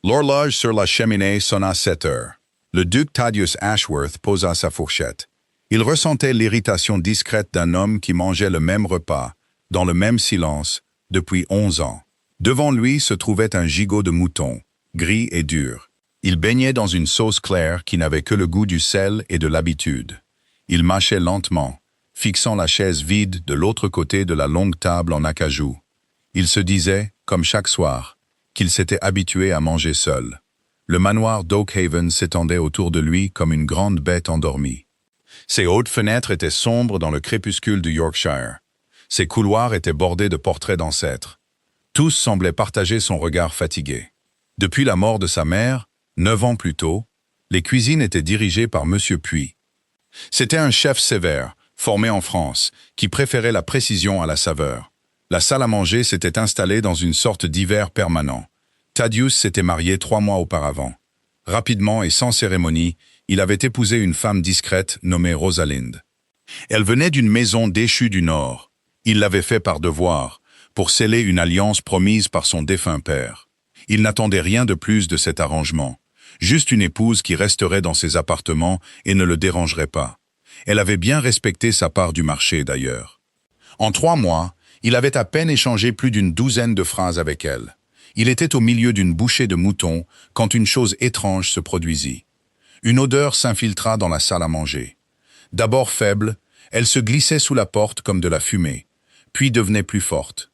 L'horloge sur la cheminée sonna 7 heures. Le duc Thaddeus Ashworth posa sa fourchette. Il ressentait l'irritation discrète d'un homme qui mangeait le même repas, dans le même silence, depuis 11 ans. Devant lui se trouvait un gigot de mouton, gris et dur. Il baignait dans une sauce claire qui n'avait que le goût du sel et de l'habitude. Il mâchait lentement, fixant la chaise vide de l'autre côté de la longue table en acajou. Il se disait, comme chaque soir, qu'il s'était habitué à manger seul. Le manoir d'Oakhaven s'étendait autour de lui comme une grande bête endormie. Ses hautes fenêtres étaient sombres dans le crépuscule du Yorkshire. Ses couloirs étaient bordés de portraits d'ancêtres. Tous semblaient partager son regard fatigué. Depuis la mort de sa mère, 9 ans plus tôt, les cuisines étaient dirigées par M. Puy. C'était un chef sévère, formé en France, qui préférait la précision à la saveur. La salle à manger s'était installée dans une sorte d'hiver permanent. Thaddeus s'était marié 3 mois auparavant. Rapidement et sans cérémonie, il avait épousé une femme discrète nommée Rosalind. Elle venait d'une maison déchue du Nord. Il l'avait fait par devoir, pour sceller une alliance promise par son défunt père. Il n'attendait rien de plus de cet arrangement. Juste une épouse qui resterait dans ses appartements et ne le dérangerait pas. Elle avait bien respecté sa part du marché d'ailleurs. En 3 mois, il avait à peine échangé plus d'une douzaine de phrases avec elle. Il était au milieu d'une bouchée de mouton quand une chose étrange se produisit. Une odeur s'infiltra dans la salle à manger. D'abord faible, elle se glissait sous la porte comme de la fumée, puis devenait plus forte.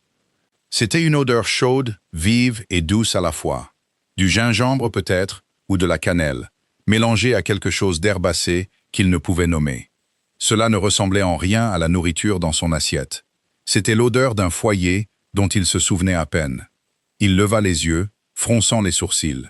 C'était une odeur chaude, vive et douce à la fois. Du gingembre peut-être, ou de la cannelle, mélangée à quelque chose d'herbacé qu'il ne pouvait nommer. Cela ne ressemblait en rien à la nourriture dans son assiette. C'était l'odeur d'un foyer dont il se souvenait à peine. Il leva les yeux, fronçant les sourcils.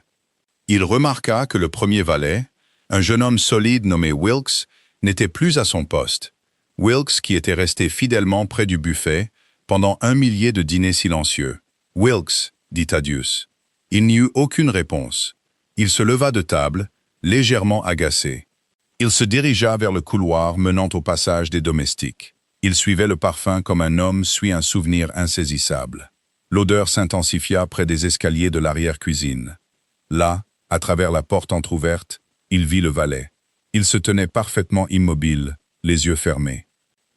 Il remarqua que le premier valet, un jeune homme solide nommé Wilkes, n'était plus à son poste. Wilkes qui était resté fidèlement près du buffet pendant 1 millier de dîners silencieux. « Wilkes » dit Thaddeus. Il n'y eut aucune réponse. Il se leva de table, légèrement agacé. Il se dirigea vers le couloir menant au passage des domestiques. Il suivait le parfum comme un homme suit un souvenir insaisissable. L'odeur s'intensifia près des escaliers de l'arrière-cuisine. Là, à travers la porte entr'ouverte, il vit le valet. Il se tenait parfaitement immobile, les yeux fermés.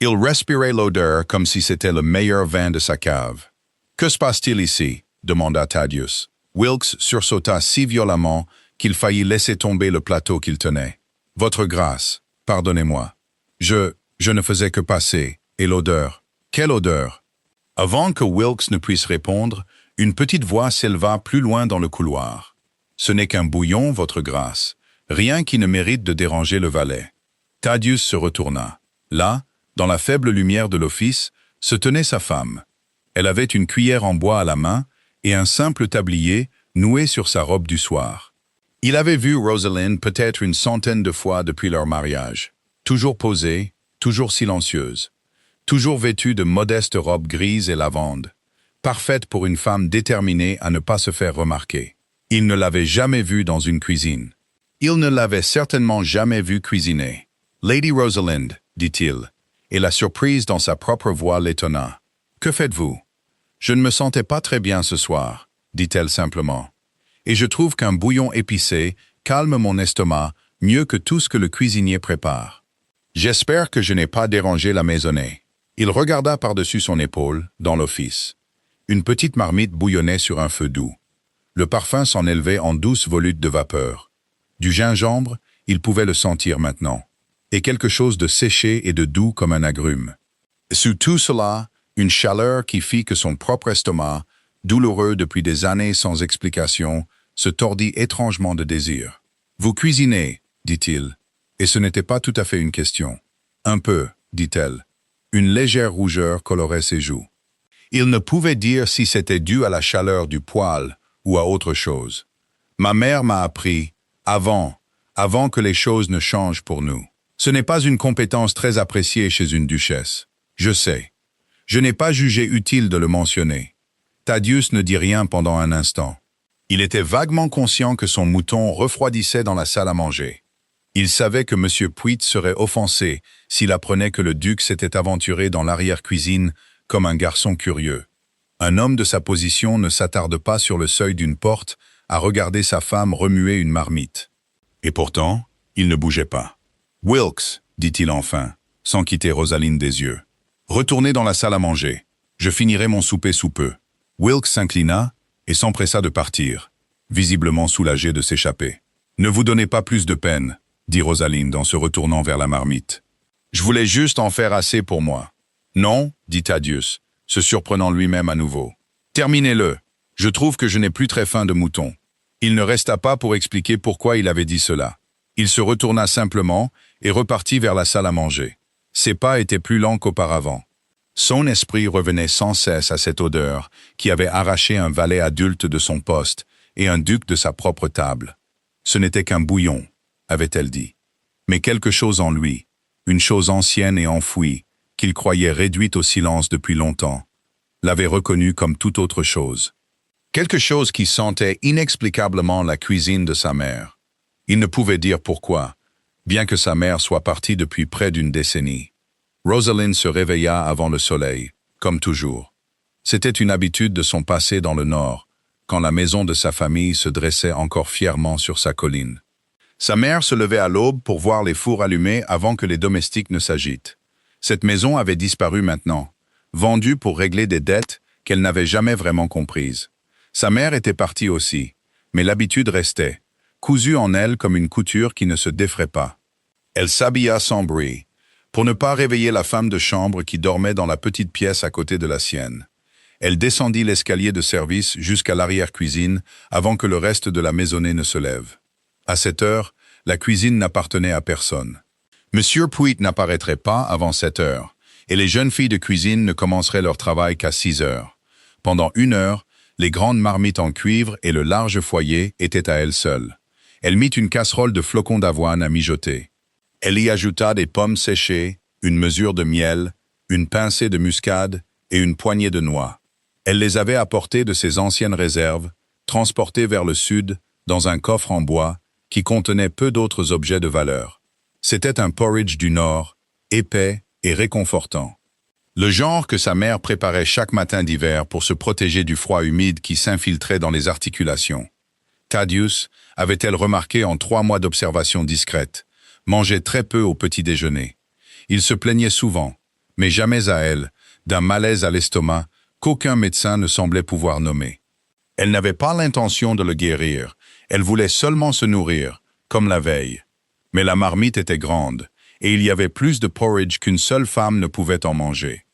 Il respirait l'odeur comme si c'était le meilleur vin de sa cave. « Que se passe-t-il ici » demanda Thaddeus. Wilkes sursauta si violemment qu'il faillit laisser tomber le plateau qu'il tenait. « Votre grâce, pardonnez-moi. Je ne faisais que passer. Et l'odeur. Quelle odeur » Avant que Wilkes ne puisse répondre, une petite voix s'éleva plus loin dans le couloir. « Ce n'est qu'un bouillon, votre grâce. Rien qui ne mérite de déranger le valet. » Thaddeus se retourna. Là, dans la faible lumière de l'office, se tenait sa femme. Elle avait une cuillère en bois à la main et un simple tablier noué sur sa robe du soir. Il avait vu Rosalind peut-être une centaine de fois depuis leur mariage. Toujours posée, toujours silencieuse. Toujours vêtue de modestes robes grises et lavande. Parfaite pour une femme déterminée à ne pas se faire remarquer. Il ne l'avait jamais vue dans une cuisine. Il ne l'avait certainement jamais vue cuisiner. « Lady Rosalind » dit-il, et la surprise dans sa propre voix l'étonna. « Que faites-vous »« Je ne me sentais pas très bien ce soir » dit-elle simplement. « Et je trouve qu'un bouillon épicé calme mon estomac mieux que tout ce que le cuisinier prépare. J'espère que je n'ai pas dérangé la maisonnée. » Il regarda par-dessus son épaule, dans l'office. Une petite marmite bouillonnait sur un feu doux. Le parfum s'en élevait en douces volutes de vapeur. Du gingembre, il pouvait le sentir maintenant. Et quelque chose de séché et de doux comme un agrume. Sous tout cela, une chaleur qui fit que son propre estomac, douloureux depuis des années sans explication, se tordit étrangement de désir. « Vous cuisinez » dit-il, et ce n'était pas tout à fait une question. « Un peu » dit-elle. Une légère rougeur colorait ses joues. Il ne pouvait dire si c'était dû à la chaleur du poêle ou à autre chose. « Ma mère m'a appris, avant que les choses ne changent pour nous. Ce n'est pas une compétence très appréciée chez une duchesse. Je sais. Je n'ai pas jugé utile de le mentionner. » Thaddeus ne dit rien pendant un instant. Il était vaguement conscient que son mouton refroidissait dans la salle à manger. Il savait que M. Puit serait offensé s'il apprenait que le duc s'était aventuré dans l'arrière-cuisine comme un garçon curieux. Un homme de sa position ne s'attarde pas sur le seuil d'une porte à regarder sa femme remuer une marmite. Et pourtant, il ne bougeait pas. « Wilkes, dit-il enfin, sans quitter Rosaline des yeux. Retournez dans la salle à manger. Je finirai mon souper sous peu. » Wilkes s'inclina et s'empressa de partir, visiblement soulagé de s'échapper. « Ne vous donnez pas plus de peine, dit Rosaline en se retournant vers la marmite. Je voulais juste en faire assez pour moi. Non, dit Thaddeus, se surprenant lui-même à nouveau. Terminez-le. Je trouve que je n'ai plus très faim de mouton. Il ne resta pas pour expliquer pourquoi il avait dit cela. Il se retourna simplement et repartit vers la salle à manger. Ses pas étaient plus lents qu'auparavant. Son esprit revenait sans cesse à cette odeur qui avait arraché un valet adulte de son poste et un duc de sa propre table. Ce n'était qu'un bouillon, avait-elle dit. Mais quelque chose en lui, une chose ancienne et enfouie, qu'il croyait réduite au silence depuis longtemps, l'avait reconnu comme toute autre chose. Quelque chose qui sentait inexplicablement la cuisine de sa mère. Il ne pouvait dire pourquoi, bien que sa mère soit partie depuis près d'une décennie. Rosaline se réveilla avant le soleil, comme toujours. C'était une habitude de son passé dans le Nord, quand la maison de sa famille se dressait encore fièrement sur sa colline. Sa mère se levait à l'aube pour voir les fours allumés avant que les domestiques ne s'agitent. Cette maison avait disparu maintenant, vendue pour régler des dettes qu'elle n'avait jamais vraiment comprises. Sa mère était partie aussi, mais l'habitude restait, cousue en elle comme une couture qui ne se défrait pas. Elle s'habilla sans bruit, pour ne pas réveiller la femme de chambre qui dormait dans la petite pièce à côté de la sienne. Elle descendit l'escalier de service jusqu'à l'arrière-cuisine avant que le reste de la maisonnée ne se lève. À cette heure, la cuisine n'appartenait à personne. Monsieur Puit n'apparaîtrait pas avant 7 heures, et les jeunes filles de cuisine ne commenceraient leur travail qu'à 6 heures. Pendant 1 heure, les grandes marmites en cuivre et le large foyer étaient à elles seules. Elle mit une casserole de flocons d'avoine à mijoter. Elle y ajouta des pommes séchées, une mesure de miel, une pincée de muscade et une poignée de noix. Elle les avait apportées de ses anciennes réserves, transportées vers le sud, dans un coffre en bois qui contenait peu d'autres objets de valeur. C'était un porridge du Nord, épais et réconfortant. Le genre que sa mère préparait chaque matin d'hiver pour se protéger du froid humide qui s'infiltrait dans les articulations. Thaddeus, avait-elle remarqué en 3 mois d'observation discrète, mangeait très peu au petit déjeuner. Il se plaignait souvent, mais jamais à elle, d'un malaise à l'estomac qu'aucun médecin ne semblait pouvoir nommer. Elle n'avait pas l'intention de le guérir, elle voulait seulement se nourrir, comme la veille. Mais la marmite était grande, et il y avait plus de porridge qu'une seule femme ne pouvait en manger.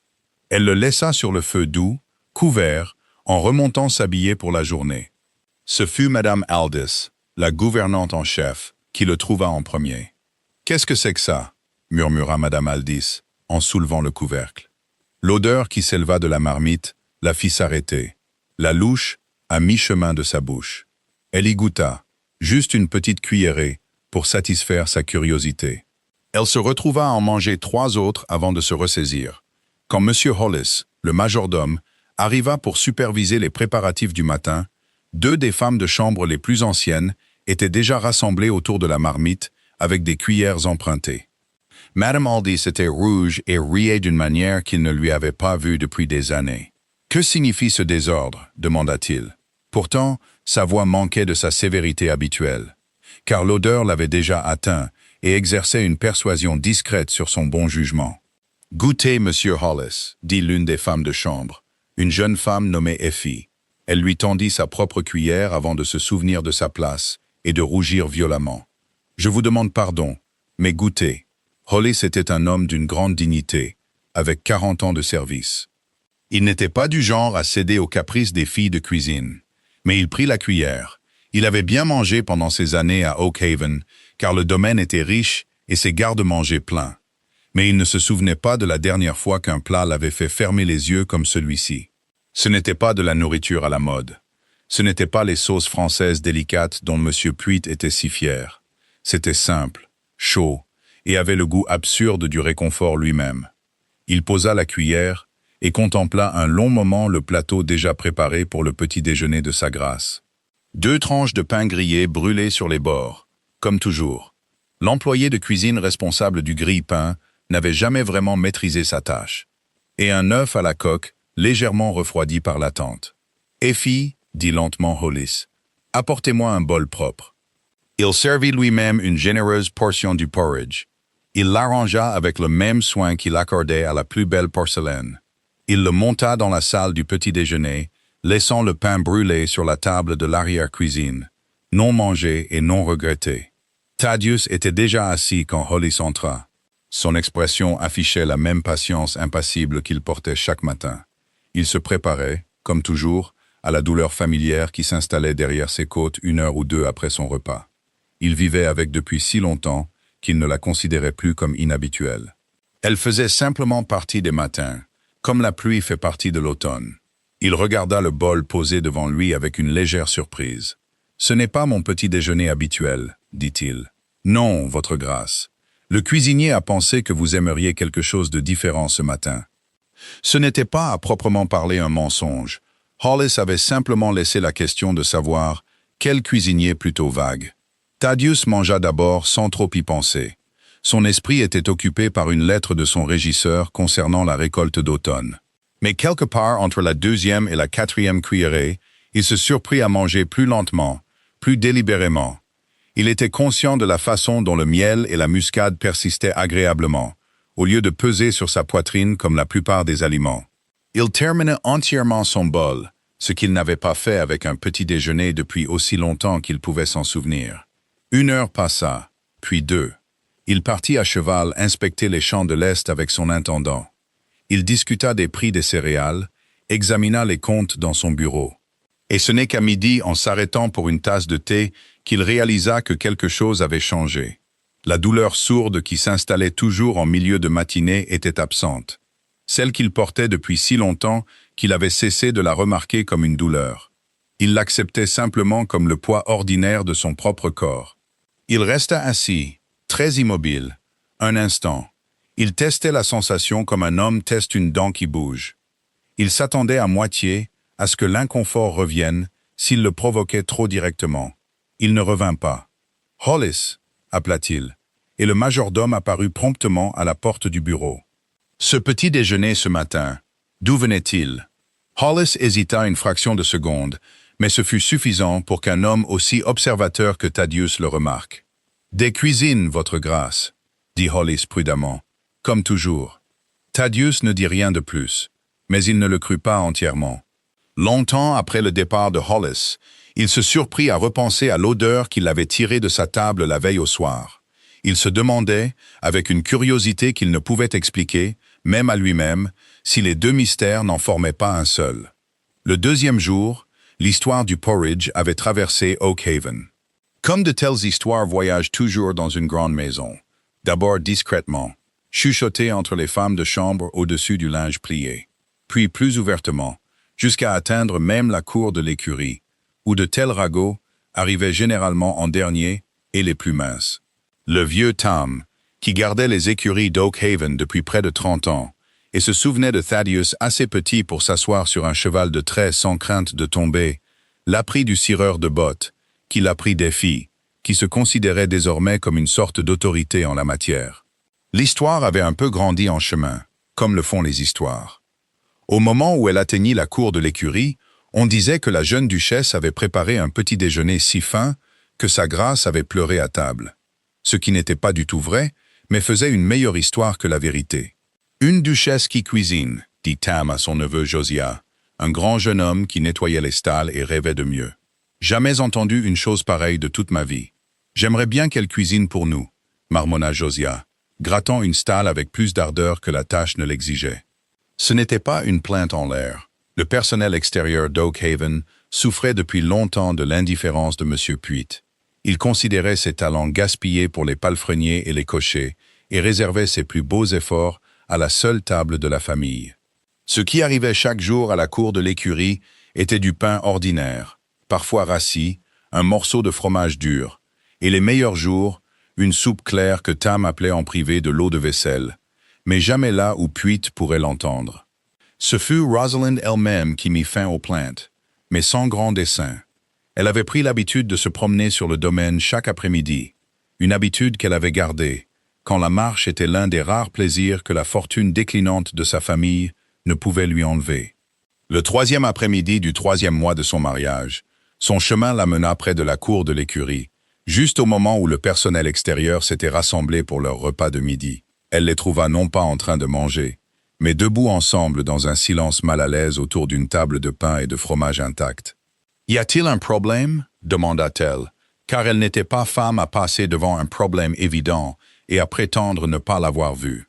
Elle le laissa sur le feu doux, couvert, en remontant s'habiller pour la journée. Ce fut Madame Aldis, la gouvernante en chef, qui le trouva en premier. « Qu'est-ce que c'est que ça ?» murmura Madame Aldis, en soulevant le couvercle. L'odeur qui s'éleva de la marmite la fit s'arrêter, la louche à mi-chemin de sa bouche. Elle y goûta, juste une petite cuillerée, pour satisfaire sa curiosité. Elle se retrouva à en manger 3 autres avant de se ressaisir. Quand M. Hollis, le majordome, arriva pour superviser les préparatifs du matin, 2 des femmes de chambre les plus anciennes étaient déjà rassemblées autour de la marmite avec des cuillères empruntées. Madame Aldis était rouge et riait d'une manière qu'il ne lui avait pas vue depuis des années. « Que signifie ce désordre » demanda-t-il. Pourtant, sa voix manquait de sa sévérité habituelle, car l'odeur l'avait déjà atteint et exerçait une persuasion discrète sur son bon jugement. « Goûtez, Monsieur Hollis, dit l'une des femmes de chambre, une jeune femme nommée Effie. Elle lui tendit sa propre cuillère avant de se souvenir de sa place et de rougir violemment. « Je vous demande pardon, mais goûtez. » Hollis était un homme d'une grande dignité, avec 40 ans de service. Il n'était pas du genre à céder aux caprices des filles de cuisine, mais il prit la cuillère. Il avait bien mangé pendant ses années à Oak Haven, car le domaine était riche et ses garde-manger pleins. Mais il ne se souvenait pas de la dernière fois qu'un plat l'avait fait fermer les yeux comme celui-ci. Ce n'était pas de la nourriture à la mode. Ce n'étaient pas les sauces françaises délicates dont M. Puit était si fier. C'était simple, chaud, et avait le goût absurde du réconfort lui-même. Il posa la cuillère et contempla un long moment le plateau déjà préparé pour le petit déjeuner de sa grâce. 2 tranches de pain grillé brûlées sur les bords, comme toujours. L'employé de cuisine responsable du grille-pain n'avait jamais vraiment maîtrisé sa tâche. Et un œuf à la coque, légèrement refroidi par l'attente. « Effie, dit lentement Hollis, Apportez-moi un bol propre. Il servit lui-même une généreuse portion du porridge. Il l'arrangea avec le même soin qu'il accordait à la plus belle porcelaine. Il le monta dans la salle du petit déjeuner, laissant le pain brûlé sur la table de l'arrière-cuisine, non mangé et non regretté. Thaddeus était déjà assis quand Hollis entra. Son expression affichait la même patience impassible qu'il portait chaque matin. Il se préparait, comme toujours, à la douleur familière qui s'installait derrière ses côtes 1 heure ou 2 après son repas. Il vivait avec depuis si longtemps qu'il ne la considérait plus comme inhabituelle. Elle faisait simplement partie des matins, comme la pluie fait partie de l'automne. Il regarda le bol posé devant lui avec une légère surprise. « Ce n'est pas mon petit déjeuner habituel, dit-il. Non, votre grâce. Le cuisinier a pensé que vous aimeriez quelque chose de différent ce matin. » Ce n'était pas à proprement parler un mensonge. Hollis avait simplement laissé la question de savoir quel cuisinier plutôt vague. Thaddeus mangea d'abord sans trop y penser. Son esprit était occupé par une lettre de son régisseur concernant la récolte d'automne. Mais quelque part entre la 2e et la 4e cuillerée, il se surprit à manger plus lentement, plus délibérément. Il était conscient de la façon dont le miel et la muscade persistaient agréablement, au lieu de peser sur sa poitrine comme la plupart des aliments. Il termina entièrement son bol, ce qu'il n'avait pas fait avec un petit déjeuner depuis aussi longtemps qu'il pouvait s'en souvenir. 1 heure passa, puis 2. Il partit à cheval inspecter les champs de l'Est avec son intendant. Il discuta des prix des céréales, examina les comptes dans son bureau. Et ce n'est qu'à midi, en s'arrêtant pour une tasse de thé, qu'il réalisa que quelque chose avait changé. La douleur sourde qui s'installait toujours en milieu de matinée était absente. Celle qu'il portait depuis si longtemps qu'il avait cessé de la remarquer comme une douleur. Il l'acceptait simplement comme le poids ordinaire de son propre corps. Il resta assis, très immobile, un instant. Il testait la sensation comme un homme teste une dent qui bouge. Il s'attendait à moitié à ce que l'inconfort revienne s'il le provoquait trop directement. Il ne revint pas. « Hollis » appela-t-il, et le majordome apparut promptement à la porte du bureau. Ce petit déjeuner ce matin, d'où venait-il? Hollis hésita une fraction de seconde, mais ce fut suffisant pour qu'un homme aussi observateur que Thaddeus le remarque. « Des cuisines, votre grâce », dit Hollis prudemment, comme toujours. Thaddeus ne dit rien de plus, mais il ne le crut pas entièrement. Longtemps après le départ de Hollis, il se surprit à repenser à l'odeur qu'il avait tirée de sa table la veille au soir. Il se demandait, avec une curiosité qu'il ne pouvait expliquer, même à lui-même, si les 2 mystères n'en formaient pas un seul. Le 2e jour, l'histoire du porridge avait traversé Oak Haven. Comme de telles histoires voyagent toujours dans une grande maison, d'abord discrètement, chuchotées entre les femmes de chambre au-dessus du linge plié, puis plus ouvertement, jusqu'à atteindre même la cour de l'écurie, où de tels ragots arrivaient généralement en dernier et les plus minces. Le vieux Tom, qui gardait les écuries d'Oak Haven depuis près de 30 ans, et se souvenait de Thaddeus assez petit pour s'asseoir sur un cheval de trait sans crainte de tomber, l'apprit du cireur de bottes, qui l'apprit des filles, qui se considérait désormais comme une sorte d'autorité en la matière. L'histoire avait un peu grandi en chemin, comme le font les histoires. Au moment où elle atteignit la cour de l'écurie, on disait que la jeune duchesse avait préparé un petit déjeuner si fin que sa grâce avait pleuré à table. Ce qui n'était pas du tout vrai, mais faisait une meilleure histoire que la vérité. « Une duchesse qui cuisine », dit Tam à son neveu Josiah, un grand jeune homme qui nettoyait les stalles et rêvait de mieux. « Jamais entendu une chose pareille de toute ma vie. J'aimerais bien qu'elle cuisine pour nous, » marmonna Josiah, grattant une stalle avec plus d'ardeur que la tâche ne l'exigeait. Ce n'était pas une plainte en l'air. Le personnel extérieur d'Oak Haven souffrait depuis longtemps de l'indifférence de M. Puit. Il considérait ses talents gaspillés pour les palefreniers et les cochers et réservait ses plus beaux efforts à la seule table de la famille. Ce qui arrivait chaque jour à la cour de l'écurie était du pain ordinaire, parfois rassis, un morceau de fromage dur, et les meilleurs jours, une soupe claire que Tam appelait en privé de l'eau de vaisselle, mais jamais là où Puit pourrait l'entendre. Ce fut Rosalind elle-même qui mit fin aux plaintes, mais sans grand dessein. Elle avait pris l'habitude de se promener sur le domaine chaque après-midi, une habitude qu'elle avait gardée, quand la marche était l'un des rares plaisirs que la fortune déclinante de sa famille ne pouvait lui enlever. Le 3e après-midi du 3e mois de son mariage, Son chemin la mena près de la cour de l'écurie, juste au moment où le personnel extérieur s'était rassemblé pour leur repas de midi. Elle les trouva non pas en train de manger, mais debout ensemble dans un silence mal à l'aise autour d'une table de pain et de fromage intact. « Y a-t-il un problème » demanda-t-elle, car elle n'était pas femme à passer devant un problème évident et à prétendre ne pas l'avoir vu.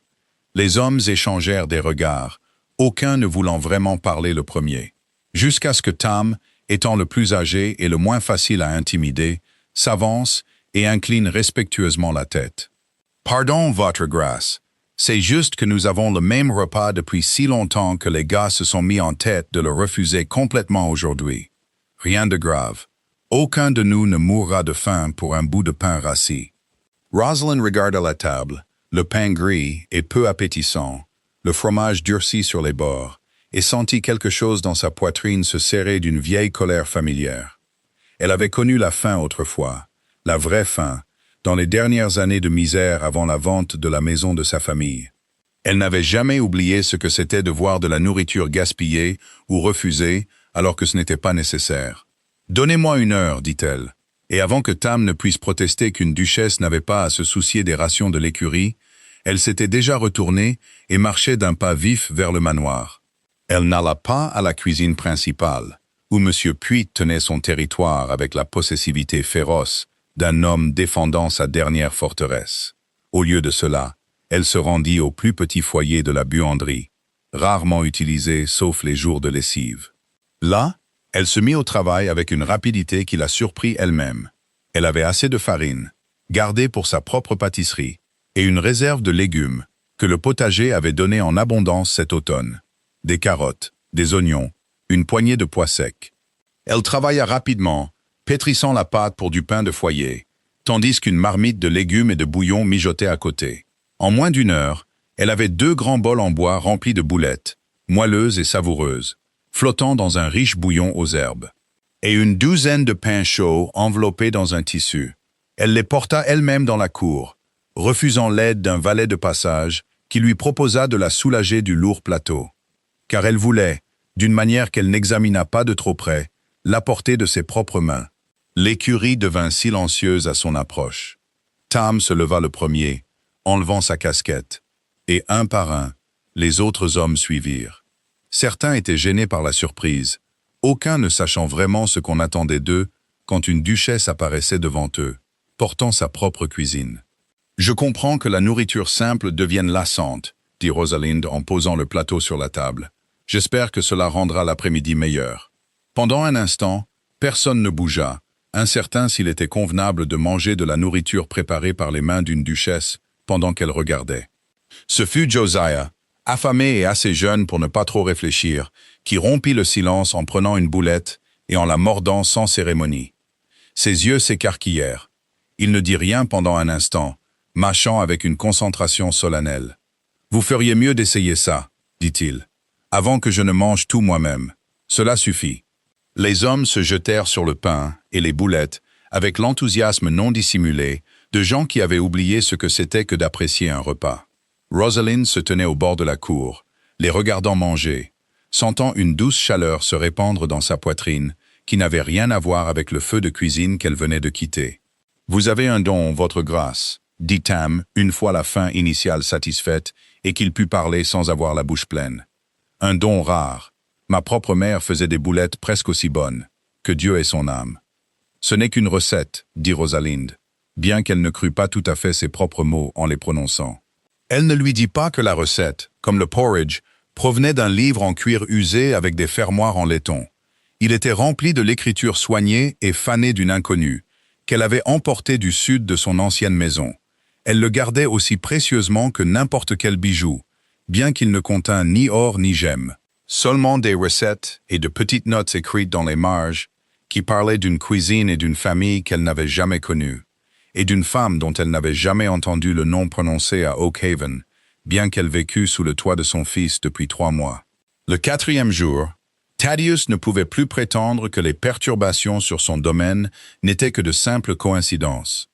Les hommes échangèrent des regards, aucun ne voulant vraiment parler le premier, jusqu'à ce que Tam, étant le plus âgé et le moins facile à intimider, s'avance et incline respectueusement la tête. « Pardon, votre grâce, c'est juste que nous avons le même repas depuis si longtemps que les gars se sont mis en tête de le refuser complètement aujourd'hui. Rien de grave. Aucun de nous ne mourra de faim pour un bout de pain rassis. » Rosalind regarda la table, le pain gris et peu appétissant, le fromage durci sur les bords, et sentit quelque chose dans sa poitrine se serrer d'une vieille colère familière. Elle avait connu la faim autrefois, la vraie faim, dans les dernières années de misère avant la vente de la maison de sa famille. Elle n'avait jamais oublié ce que c'était de voir de la nourriture gaspillée ou refusée alors que ce n'était pas nécessaire. « Donnez-moi 1 heure, dit-elle. » Et avant que Tam ne puisse protester qu'une duchesse n'avait pas à se soucier des rations de l'écurie, elle s'était déjà retournée et marchait d'un pas vif vers le manoir. Elle n'alla pas à la cuisine principale, où M. Puit tenait son territoire avec la possessivité féroce d'un homme défendant sa dernière forteresse. Au lieu de cela, elle se rendit au plus petit foyer de la buanderie, rarement utilisé sauf les jours de lessive. Là, elle se mit au travail avec une rapidité qui la surprit elle-même. Elle avait assez de farine, gardée pour sa propre pâtisserie, et une réserve de légumes que le potager avait donné en abondance cet automne. Des carottes, des oignons, une poignée de pois secs. Elle travailla rapidement, pétrissant la pâte pour du pain de foyer, tandis qu'une marmite de légumes et de bouillon mijotait à côté. En moins d'1 heure, elle avait 2 grands bols en bois remplis de boulettes, moelleuses et savoureuses, flottant dans un riche bouillon aux herbes, et une 12aine de pains chauds enveloppés dans un tissu. Elle les porta elle-même dans la cour, refusant l'aide d'un valet de passage qui lui proposa de la soulager du lourd plateau, car elle voulait, d'une manière qu'elle n'examina pas de trop près, l'apporter de ses propres mains. L'écurie devint silencieuse à son approche. Tam se leva le premier, enlevant sa casquette, et un par un, les autres hommes suivirent. Certains étaient gênés par la surprise, aucun ne sachant vraiment ce qu'on attendait d'eux quand une duchesse apparaissait devant eux, portant sa propre cuisine. « Je comprends que la nourriture simple devienne lassante, » dit Rosalind en posant le plateau sur la table. « J'espère que cela rendra l'après-midi meilleur. » Pendant un instant, personne ne bougea, incertain s'il était convenable de manger de la nourriture préparée par les mains d'une duchesse pendant qu'elle regardait. Ce fut Josiah, affamé et assez jeune pour ne pas trop réfléchir, qui rompit le silence en prenant une boulette et en la mordant sans cérémonie. Ses yeux s'écarquillèrent. Il ne dit rien pendant un instant, mâchant avec une concentration solennelle. « Vous feriez mieux d'essayer ça, » dit-il, « avant que je ne mange tout moi-même. Cela suffit. » Les hommes se jetèrent sur le pain et les boulettes avec l'enthousiasme non dissimulé de gens qui avaient oublié ce que c'était que d'apprécier un repas. Rosalind se tenait au bord de la cour, les regardant manger, sentant une douce chaleur se répandre dans sa poitrine qui n'avait rien à voir avec le feu de cuisine qu'elle venait de quitter. « Vous avez un don, votre grâce, » dit Tam, une fois la faim initiale satisfaite et qu'il put parler sans avoir la bouche pleine. « Un don rare. Ma propre mère faisait des boulettes presque aussi bonnes. Que Dieu ait son âme. »« Ce n'est qu'une recette, » dit Rosalind, bien qu'elle ne crût pas tout à fait ses propres mots en les prononçant. Elle ne lui dit pas que la recette, comme le porridge, provenait d'un livre en cuir usé avec des fermoirs en laiton. Il était rempli de l'écriture soignée et fanée d'une inconnue, qu'elle avait emporté du sud de son ancienne maison. Elle le gardait aussi précieusement que n'importe quel bijou, bien qu'il ne contînt ni or ni gemmes. Seulement des recettes et de petites notes écrites dans les marges qui parlaient d'une cuisine et d'une famille qu'elle n'avait jamais connue, et d'une femme dont elle n'avait jamais entendu le nom prononcé à Oak Haven, bien qu'elle vécût sous le toit de son fils depuis 3 mois. Le 4e jour, Thaddeus ne pouvait plus prétendre que les perturbations sur son domaine n'étaient que de simples coïncidences.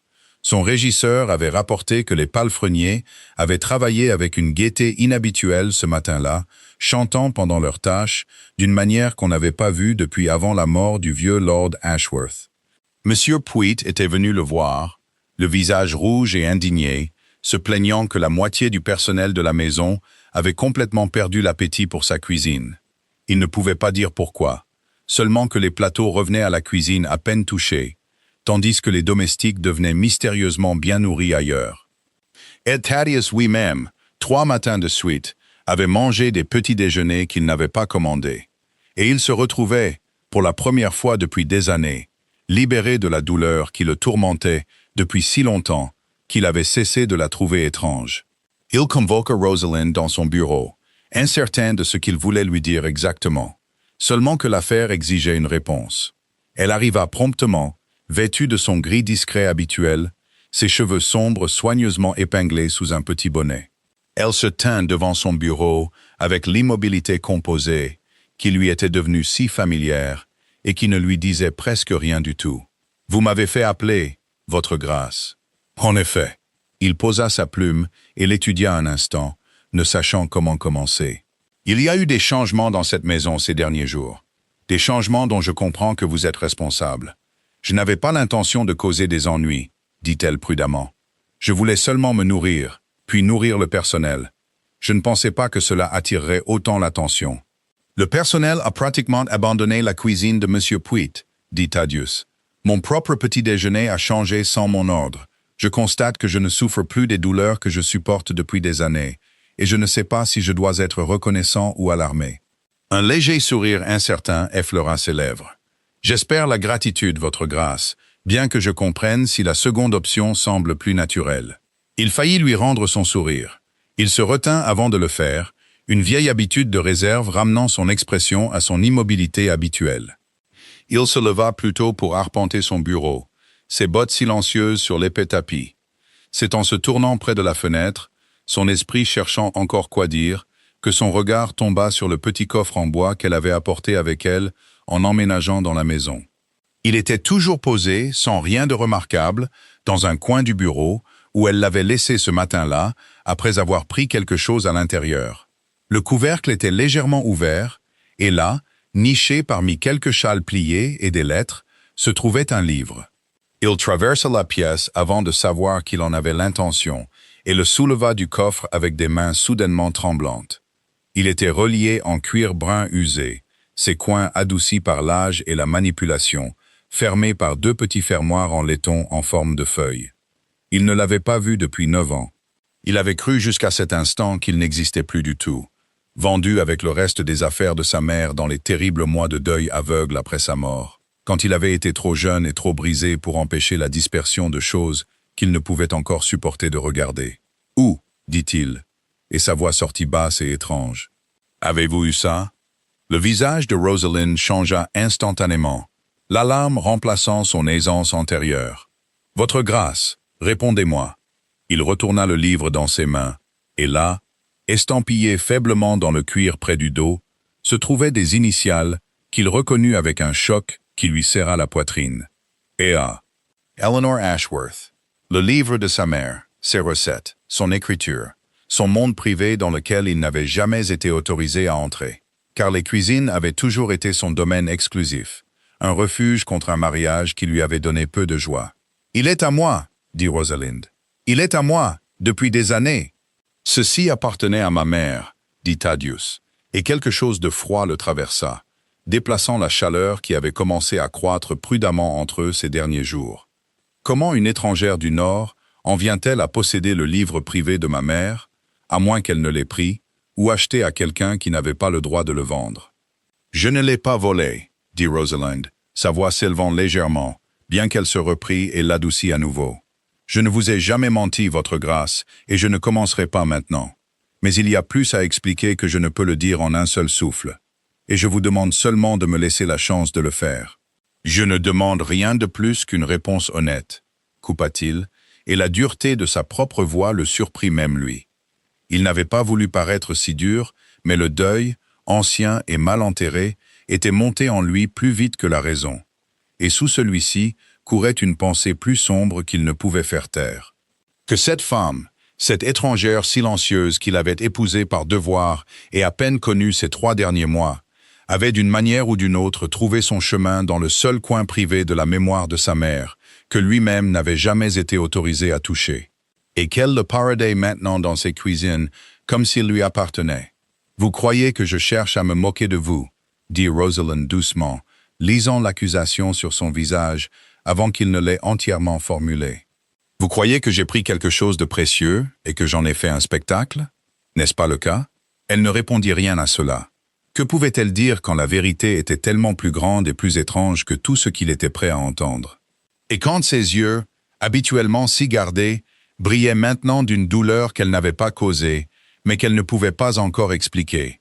Son régisseur avait rapporté que les palefreniers avaient travaillé avec une gaieté inhabituelle ce matin-là, chantant pendant leurs tâches d'une manière qu'on n'avait pas vue depuis avant la mort du vieux Lord Ashworth. Monsieur Pweet était venu le voir, le visage rouge et indigné, se plaignant que la moitié du personnel de la maison avait complètement perdu l'appétit pour sa cuisine. Il ne pouvait pas dire pourquoi, seulement que les plateaux revenaient à la cuisine à peine touchés, tandis que les domestiques devenaient mystérieusement bien nourris ailleurs. Et Thaddeus lui-même, 3 matins de suite, avait mangé des petits déjeuners qu'il n'avait pas commandés. Et il se retrouvait, pour la première fois depuis des années, libéré de la douleur qui le tourmentait depuis si longtemps qu'il avait cessé de la trouver étrange. Il convoqua Rosalind dans son bureau, incertain de ce qu'il voulait lui dire exactement, seulement que l'affaire exigeait une réponse. Elle arriva promptement, vêtue de son gris discret habituel, ses cheveux sombres soigneusement épinglés sous un petit bonnet. Elle se tint devant son bureau avec l'immobilité composée qui lui était devenue si familière et qui ne lui disait presque rien du tout. « Vous m'avez fait appeler, votre grâce. » En effet, il posa sa plume et l'étudia un instant, ne sachant comment commencer. « Il y a eu des changements dans cette maison ces derniers jours. Des changements dont je comprends que vous êtes responsable. Je n'avais pas l'intention de causer des ennuis, dit-elle prudemment. Je voulais seulement me nourrir, puis nourrir le personnel. Je ne pensais pas que cela attirerait autant l'attention. Le personnel a pratiquement abandonné la cuisine de M. Pweet, dit Thaddeus. Mon propre petit déjeuner a changé sans mon ordre. Je constate que je ne souffre plus des douleurs que je supporte depuis des années, et je ne sais pas si je dois être reconnaissant ou alarmé. Un léger sourire incertain effleura ses lèvres. J'espère la gratitude, votre grâce, bien que je comprenne si la seconde option semble plus naturelle. Il faillit lui rendre son sourire. Il se retint avant de le faire, une vieille habitude de réserve ramenant son expression à son immobilité habituelle. Il se leva plutôt pour arpenter son bureau, ses bottes silencieuses sur l'épais tapis. C'est en se tournant près de la fenêtre, son esprit cherchant encore quoi dire, que son regard tomba sur le petit coffre en bois qu'elle avait apporté avec elle en emménageant dans la maison. Il était toujours posé, sans rien de remarquable, dans un coin du bureau où elle l'avait laissé ce matin-là, après avoir pris quelque chose à l'intérieur. Le couvercle était légèrement ouvert, et là, niché parmi quelques châles pliés et des lettres, se trouvait un livre. Il traversa la pièce avant de savoir qu'il en avait l'intention, et le souleva du coffre avec des mains soudainement tremblantes. Il était relié en cuir brun usé, ses coins adoucis par l'âge et la manipulation, fermés par 2 petits fermoirs en laiton en forme de feuille. Il ne l'avait pas vu depuis 9 ans. Il avait cru jusqu'à cet instant qu'il n'existait plus du tout, vendu avec le reste des affaires de sa mère dans les terribles mois de deuil aveugle après sa mort, quand il avait été trop jeune et trop brisé pour empêcher la dispersion de choses qu'il ne pouvait encore supporter de regarder. « Où ?» dit-il, et sa voix sortit basse et étrange. « Avez-vous eu ça ?» Le visage de Rosalind changea instantanément, l'alarme remplaçant son aisance antérieure. « Votre grâce, répondez-moi. » Il retourna le livre dans ses mains, et là, estampillées faiblement dans le cuir près du dos, se trouvaient des initiales qu'il reconnut avec un choc qui lui serra la poitrine. E.A. Eleanor Ashworth. Le livre de sa mère, ses recettes, son écriture, son monde privé dans lequel il n'avait jamais été autorisé à entrer. Car les cuisines avaient toujours été son domaine exclusif, un refuge contre un mariage qui lui avait donné peu de joie. « Il est à moi, » dit Rosalind. « Il est à moi, depuis des années. »« Ceci appartenait à ma mère, » dit Thaddeus, et quelque chose de froid le traversa, déplaçant la chaleur qui avait commencé à croître prudemment entre eux ces derniers jours. Comment une étrangère du Nord en vient-elle à posséder le livre privé de ma mère, à moins qu'elle ne l'ait pris, ou acheté à quelqu'un qui n'avait pas le droit de le vendre? « Je ne l'ai pas volé, » dit Rosalind, sa voix s'élevant légèrement, bien qu'elle se reprit et l'adoucit à nouveau. « Je ne vous ai jamais menti, votre grâce, et je ne commencerai pas maintenant. Mais il y a plus à expliquer que je ne peux le dire en un seul souffle, et je vous demande seulement de me laisser la chance de le faire. »« Je ne demande rien de plus qu'une réponse honnête, » coupa-t-il, et la dureté de sa propre voix le surprit même lui. Il n'avait pas voulu paraître si dur, mais le deuil, ancien et mal enterré, était monté en lui plus vite que la raison. Et sous celui-ci, courait une pensée plus sombre qu'il ne pouvait faire taire. Que cette femme, cette étrangère silencieuse qu'il avait épousée par devoir et à peine connue ces 3 derniers mois, avait d'une manière ou d'une autre trouvé son chemin dans le seul coin privé de la mémoire de sa mère, que lui-même n'avait jamais été autorisé à toucher. Et qu'elle le paradait maintenant dans ses cuisines, comme s'il lui appartenait. « Vous croyez que je cherche à me moquer de vous ?» dit Rosalind doucement, lisant l'accusation sur son visage avant qu'il ne l'ait entièrement formulée. « Vous croyez que j'ai pris quelque chose de précieux et que j'en ai fait un spectacle? N'est-ce pas le cas ?» Elle ne répondit rien à cela. Que pouvait-elle dire quand la vérité était tellement plus grande et plus étrange que tout ce qu'il était prêt à entendre? Et quand ses yeux, habituellement si gardés, brillaient maintenant d'une douleur qu'elle n'avait pas causée, mais qu'elle ne pouvait pas encore expliquer.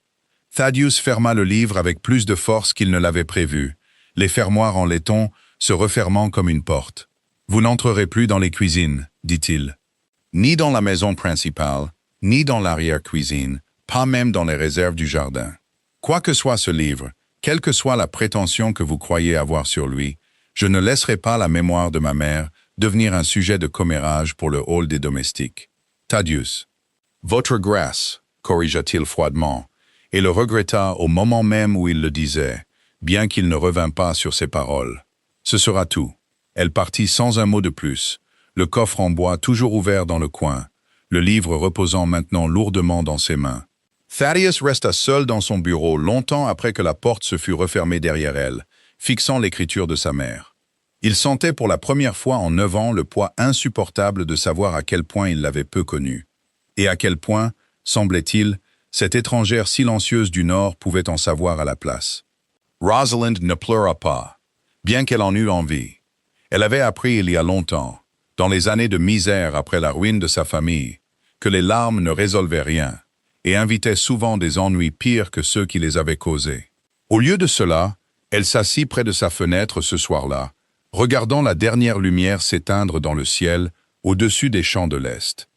Thaddeus ferma le livre avec plus de force qu'il ne l'avait prévu, les fermoirs en laiton se refermant comme une porte. « Vous n'entrerez plus dans les cuisines, dit-il. Ni dans la maison principale, ni dans l'arrière-cuisine, pas même dans les réserves du jardin. Quoi que soit ce livre, quelle que soit la prétention que vous croyez avoir sur lui, je ne laisserai pas la mémoire de ma mère devenir un sujet de commérage pour le hall des domestiques. Thaddeus. » « Votre grâce, corrigea-t-il froidement, et le regretta au moment même où il le disait, bien qu'il ne revint pas sur ses paroles. Ce sera tout. Elle partit sans un mot de plus, le coffre en bois toujours ouvert dans le coin, le livre reposant maintenant lourdement dans ses mains. Thaddeus resta seul dans son bureau longtemps après que la porte se fut refermée derrière elle, fixant l'écriture de sa mère. Il sentait pour la première fois en 9 ans le poids insupportable de savoir à quel point il l'avait peu connue. Et à quel point, semblait-il, cette étrangère silencieuse du Nord pouvait en savoir à la place. Rosalind ne pleura pas, bien qu'elle en eût envie. Elle avait appris il y a longtemps, dans les années de misère après la ruine de sa famille, que les larmes ne résolvaient rien, et invitaient souvent des ennuis pires que ceux qui les avaient causés. Au lieu de cela, elle s'assit près de sa fenêtre ce soir-là, regardant la dernière lumière s'éteindre dans le ciel au-dessus des champs de l'Est.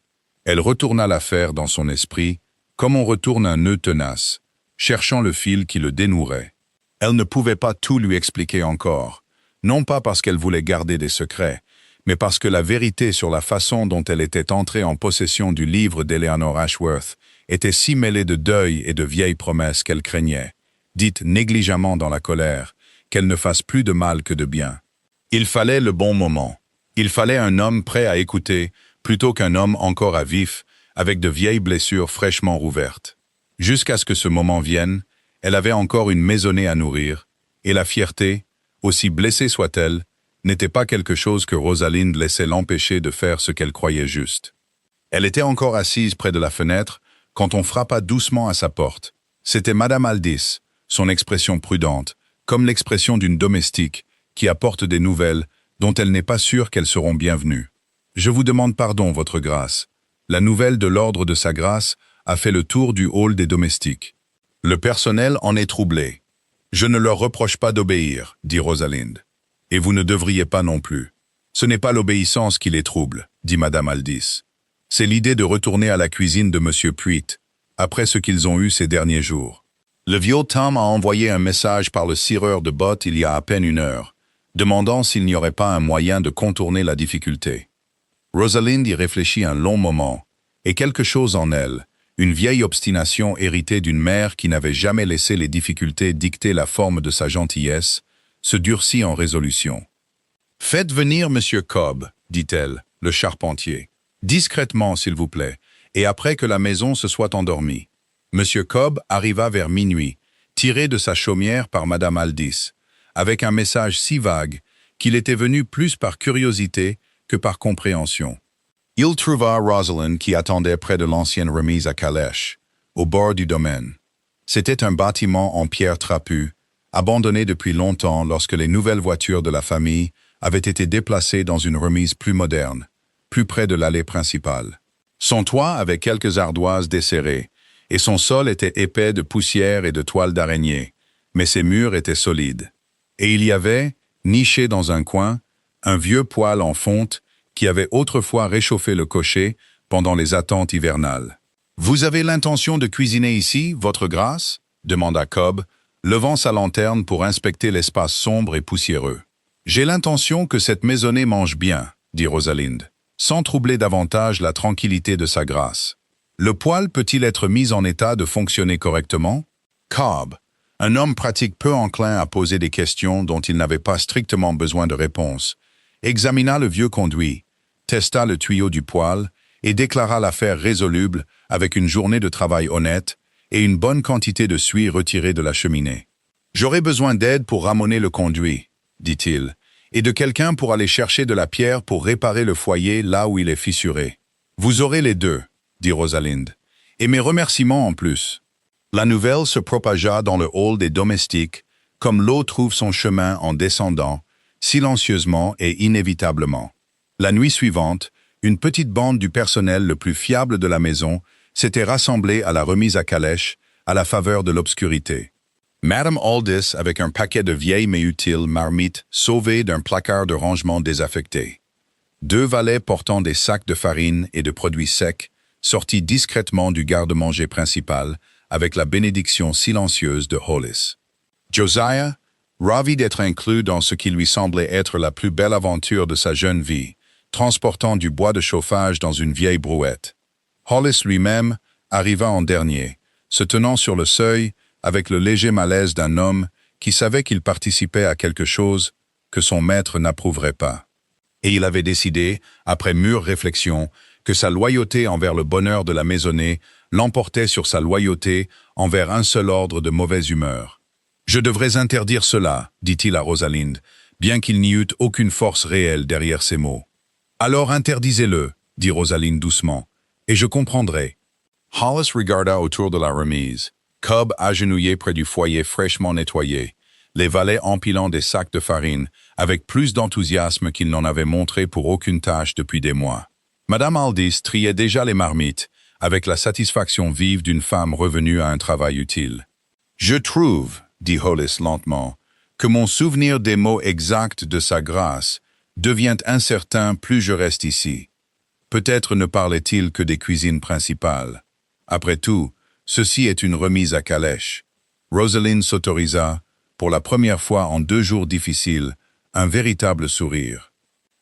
Elle retourna l'affaire dans son esprit, comme on retourne un nœud tenace, cherchant le fil qui le dénouerait. Elle ne pouvait pas tout lui expliquer encore, non pas parce qu'elle voulait garder des secrets, mais parce que la vérité sur la façon dont elle était entrée en possession du livre d'Eleanor Ashworth était si mêlée de deuil et de vieilles promesses qu'elle craignait, dites négligemment dans la colère, qu'elle ne fasse plus de mal que de bien. Il fallait le bon moment. Il fallait un homme prêt à écouter, plutôt qu'un homme encore à vif, avec de vieilles blessures fraîchement rouvertes. Jusqu'à ce que ce moment vienne, elle avait encore une maisonnée à nourrir, et la fierté, aussi blessée soit-elle, n'était pas quelque chose que Rosalind laissait l'empêcher de faire ce qu'elle croyait juste. Elle était encore assise près de la fenêtre quand on frappa doucement à sa porte. C'était Madame Aldis, son expression prudente, comme l'expression d'une domestique qui apporte des nouvelles dont elle n'est pas sûre qu'elles seront bienvenues. « Je vous demande pardon, votre grâce. La nouvelle de l'ordre de sa grâce a fait le tour du hall des domestiques. Le personnel en est troublé. Je ne leur reproche pas d'obéir, dit Rosalind. Et vous ne devriez pas non plus. Ce n'est pas l'obéissance qui les trouble, dit Madame Aldis. C'est l'idée de retourner à la cuisine de Monsieur Pruitt, après ce qu'ils ont eu ces derniers jours. Le vieux Tom a envoyé un message par le cireur de bottes il y a à peine 1 heure, demandant s'il n'y aurait pas un moyen de contourner la difficulté. Rosalind y réfléchit un long moment, et quelque chose en elle, une vieille obstination héritée d'une mère qui n'avait jamais laissé les difficultés dicter la forme de sa gentillesse, se durcit en résolution. « Faites venir Monsieur Cobb, dit-elle, le charpentier. Discrètement, s'il vous plaît, et après que la maison se soit endormie. » Monsieur Cobb arriva vers minuit, tiré de sa chaumière par Madame Aldis, avec un message si vague qu'il était venu plus par curiosité que par compréhension. Il trouva Rosalind qui attendait près de l'ancienne remise à calèche, au bord du domaine. C'était un bâtiment en pierre trapue, abandonné depuis longtemps lorsque les nouvelles voitures de la famille avaient été déplacées dans une remise plus moderne, plus près de l'allée principale. Son toit avait quelques ardoises desserrées, et son sol était épais de poussière et de toiles d'araignée, mais ses murs étaient solides. Et il y avait, niché dans un coin, un vieux poêle en fonte qui avait autrefois réchauffé le cocher pendant les attentes hivernales. « Vous avez l'intention de cuisiner ici, votre grâce » demanda Cobb, levant sa lanterne pour inspecter l'espace sombre et poussiéreux. J'ai l'intention que cette maisonnée mange bien, dit Rosalind, sans troubler davantage la tranquillité de sa grâce. Le poêle peut-il être mis en état de fonctionner correctement? Cobb, un homme pratique peu enclin à poser des questions dont il n'avait pas strictement besoin de réponse, examina le vieux conduit, testa le tuyau du poêle et déclara l'affaire résoluble avec une journée de travail honnête et une bonne quantité de suie retirée de la cheminée. « J'aurai besoin d'aide pour ramoner le conduit, » dit-il, « et de quelqu'un pour aller chercher de la pierre pour réparer le foyer là où il est fissuré. »« Vous aurez les deux, » dit Rosalind, « et mes remerciements en plus. » La nouvelle se propagea dans le hall des domestiques, comme l'eau trouve son chemin en descendant, silencieusement et inévitablement. La nuit suivante, une petite bande du personnel le plus fiable de la maison s'était rassemblée à la remise à calèche, à la faveur de l'obscurité. Madame Aldis avec un paquet de vieilles mais utiles marmites sauvées d'un placard de rangement désaffecté. 2 valets portant des sacs de farine et de produits secs sortis discrètement du garde-manger principal avec la bénédiction silencieuse de Hollis. Josiah, ravi d'être inclus dans ce qui lui semblait être la plus belle aventure de sa jeune vie, transportant du bois de chauffage dans une vieille brouette. Hollis lui-même arriva en dernier, se tenant sur le seuil avec le léger malaise d'un homme qui savait qu'il participait à quelque chose que son maître n'approuverait pas. Et il avait décidé, après mûre réflexion, que sa loyauté envers le bonheur de la maisonnée l'emportait sur sa loyauté envers un seul ordre de mauvaise humeur. « Je devrais interdire cela, » dit-il à Rosalind, bien qu'il n'y eût aucune force réelle derrière ces mots. « Alors interdisez-le, » dit Rosalind doucement, « et je comprendrai. » Hollis regarda autour de la remise, Cobb agenouillé près du foyer fraîchement nettoyé, les valets empilant des sacs de farine avec plus d'enthousiasme qu'ils n'en avaient montré pour aucune tâche depuis des mois. Madame Aldis triait déjà les marmites, avec la satisfaction vive d'une femme revenue à un travail utile. « Je trouve, » dit Hollis lentement, « que mon souvenir des mots exacts de sa grâce devient incertain plus je reste ici. Peut-être ne parlait-il que des cuisines principales. Après tout, ceci est une remise à calèche. » Rosalind s'autorisa, pour la première fois en 2 jours difficiles, un véritable sourire.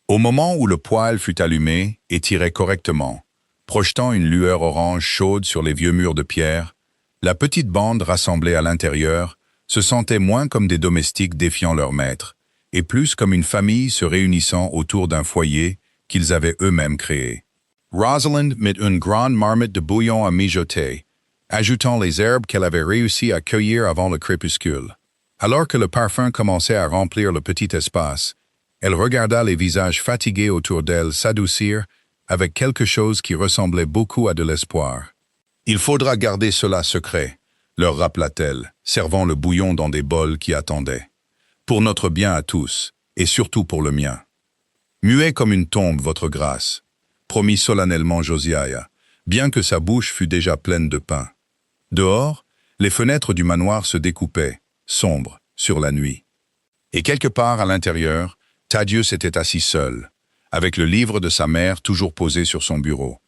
Au moment où le poêle fut allumé et tiré correctement, projetant une lueur orange chaude sur les vieux murs de pierre, la petite bande rassemblée à l'intérieur se sentait moins comme des domestiques défiant leur maître, et plus comme une famille se réunissant autour d'un foyer qu'ils avaient eux-mêmes créé. Rosalind mit une grande marmite de bouillon à mijoter, ajoutant les herbes qu'elle avait réussi à cueillir avant le crépuscule. Alors que le parfum commençait à remplir le petit espace, elle regarda les visages fatigués autour d'elle s'adoucir avec quelque chose qui ressemblait beaucoup à de l'espoir. « Il faudra garder cela secret », leur rappela-t-elle, servant le bouillon dans des bols qui attendaient. « Pour notre bien à tous, et surtout pour le mien. »« Muet comme une tombe, votre grâce », promit solennellement Josiah, bien que sa bouche fût déjà pleine de pain. Dehors, les fenêtres du manoir se découpaient, sombres, sur la nuit. Et quelque part à l'intérieur, Thaddeus était assis seul, avec le livre de sa mère toujours posé sur son bureau.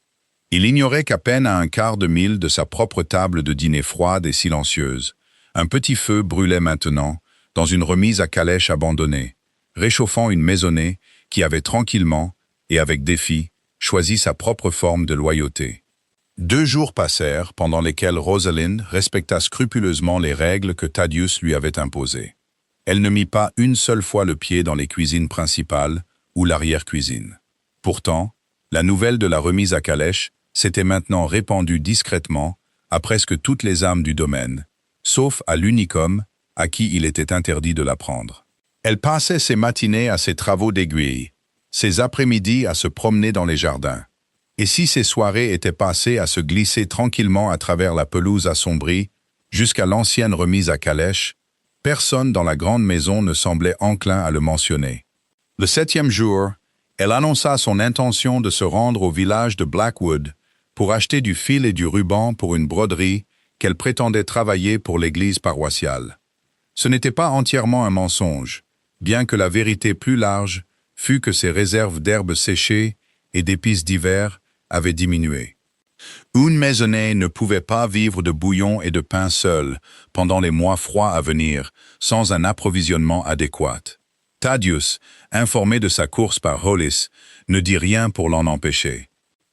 Il ignorait qu'à peine à un quart de mille de sa propre table de dîner froide et silencieuse, un petit feu brûlait maintenant, dans une remise à calèche abandonnée, réchauffant une maisonnée qui avait tranquillement, et avec défi, choisi sa propre forme de loyauté. 2 jours passèrent pendant lesquels Rosalind respecta scrupuleusement les règles que Thaddeus lui avait imposées. Elle ne mit pas une seule fois le pied dans les cuisines principales ou l'arrière-cuisine. Pourtant, la nouvelle de la remise à calèche s'était maintenant répandue discrètement à presque toutes les âmes du domaine, sauf à l'unique homme à qui il était interdit de l'apprendre. Elle passait ses matinées à ses travaux d'aiguille, ses après-midi à se promener dans les jardins. Et si ses soirées étaient passées à se glisser tranquillement à travers la pelouse assombrie, jusqu'à l'ancienne remise à calèche, personne dans la grande maison ne semblait enclin à le mentionner. Le 7e jour, elle annonça son intention de se rendre au village de Blackwood pour acheter du fil et du ruban pour une broderie qu'elle prétendait travailler pour l'église paroissiale. Ce n'était pas entièrement un mensonge, bien que la vérité plus large fût que ses réserves d'herbes séchées et d'épices d'hiver avaient diminué. Une maisonnée ne pouvait pas vivre de bouillon et de pain seul pendant les mois froids à venir, sans un approvisionnement adéquat. Thaddeus, informé de sa course par Hollis, ne dit rien pour l'en empêcher.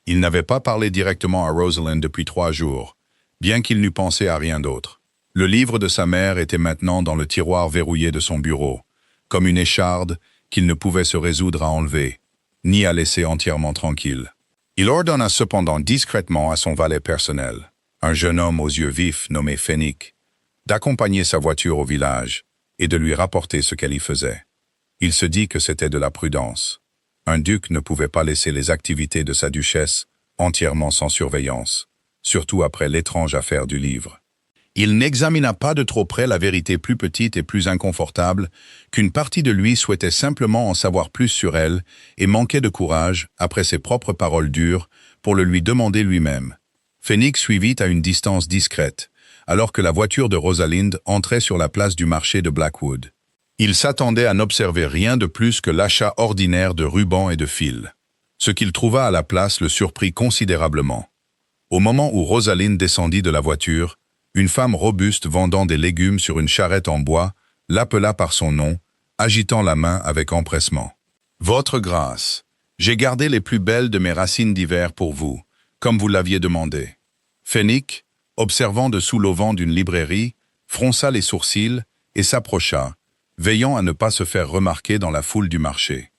Il n'avait pas parlé directement à Rosalind depuis 3 jours, bien qu'il n'eût pensé à rien d'autre. Le livre de sa mère était maintenant dans le tiroir verrouillé de son bureau, comme une écharde qu'il ne pouvait se résoudre à enlever, ni à laisser entièrement tranquille. Il ordonna cependant discrètement à son valet personnel, un jeune homme aux yeux vifs nommé Fenwick, d'accompagner sa voiture au village et de lui rapporter ce qu'elle y faisait. Il se dit que c'était de la prudence. Un duc ne pouvait pas laisser les activités de sa duchesse entièrement sans surveillance, surtout après l'étrange affaire du livre. Il n'examina pas de trop près la vérité plus petite et plus inconfortable qu'une partie de lui souhaitait simplement en savoir plus sur elle et manquait de courage, après ses propres paroles dures, pour le lui demander lui-même. Fenwick suivit à une distance discrète, alors que la voiture de Rosalind entrait sur la place du marché de Blackwood. Il s'attendait à n'observer rien de plus que l'achat ordinaire de rubans et de fils. Ce qu'il trouva à la place le surprit considérablement. Au moment où Rosalind descendit de la voiture, une femme robuste vendant des légumes sur une charrette en bois l'appela par son nom, agitant la main avec empressement. « Votre grâce, j'ai gardé les plus belles de mes racines d'hiver pour vous, comme vous l'aviez demandé. » Fenwick, observant dessous l'auvent d'une librairie, fronça les sourcils et s'approcha, veillant à ne pas se faire remarquer dans la foule du marché.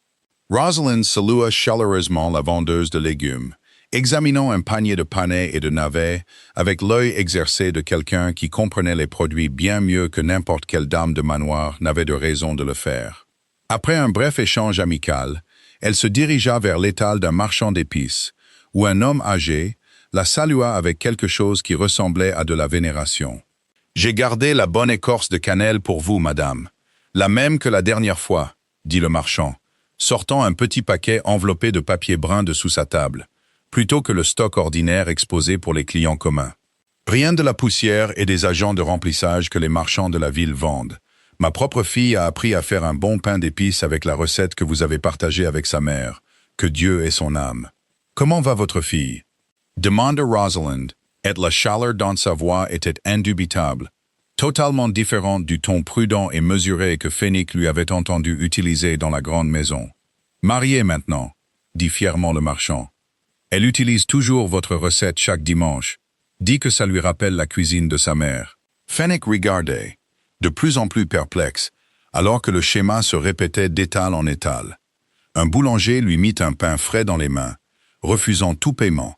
Rosalind salua chaleureusement la vendeuse de légumes, examinant un panier de panais et de navets avec l'œil exercé de quelqu'un qui comprenait les produits bien mieux que n'importe quelle dame de manoir n'avait de raison de le faire. Après un bref échange amical, elle se dirigea vers l'étal d'un marchand d'épices, où un homme âgé la salua avec quelque chose qui ressemblait à de la vénération. « J'ai gardé la bonne écorce de cannelle pour vous, madame. La même que la dernière fois, » dit le marchand, sortant un petit paquet enveloppé de papier brun de sous sa table, plutôt que le stock ordinaire exposé pour les clients communs. Rien de la poussière et des agents de remplissage que les marchands de la ville vendent. Ma propre fille a appris à faire un bon pain d'épices avec la recette que vous avez partagée avec sa mère. Que Dieu ait son âme. Comment va votre fille? Demanda Rosalind, et la chaleur dans sa voix était indubitable, totalement différente du ton prudent et mesuré que Fenwick lui avait entendu utiliser dans la grande maison. Mariée maintenant, dit fièrement le marchand. Elle utilise toujours votre recette chaque dimanche, dit que ça lui rappelle la cuisine de sa mère. Fenwick regardait, de plus en plus perplexe, alors que le schéma se répétait d'étal en étal. Un boulanger lui mit un pain frais dans les mains, refusant tout paiement,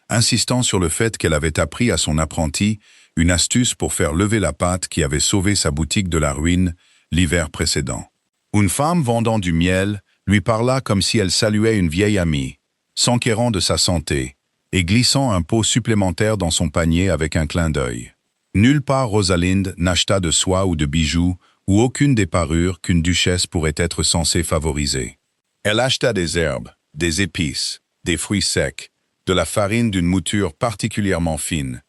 insistant sur le fait qu'elle avait appris à son apprenti une astuce pour faire lever la pâte qui avait sauvé sa boutique de la ruine l'hiver précédent. Une femme vendant du miel lui parla comme si elle saluait une vieille amie, s'enquérant de sa santé et glissant un pot supplémentaire dans son panier avec un clin d'œil. Nulle part Rosalind n'acheta de soie ou de bijoux ou aucune des parures qu'une duchesse pourrait être censée favoriser. Elle acheta des herbes, des épices, des fruits secs, de la farine d'une mouture particulièrement fine,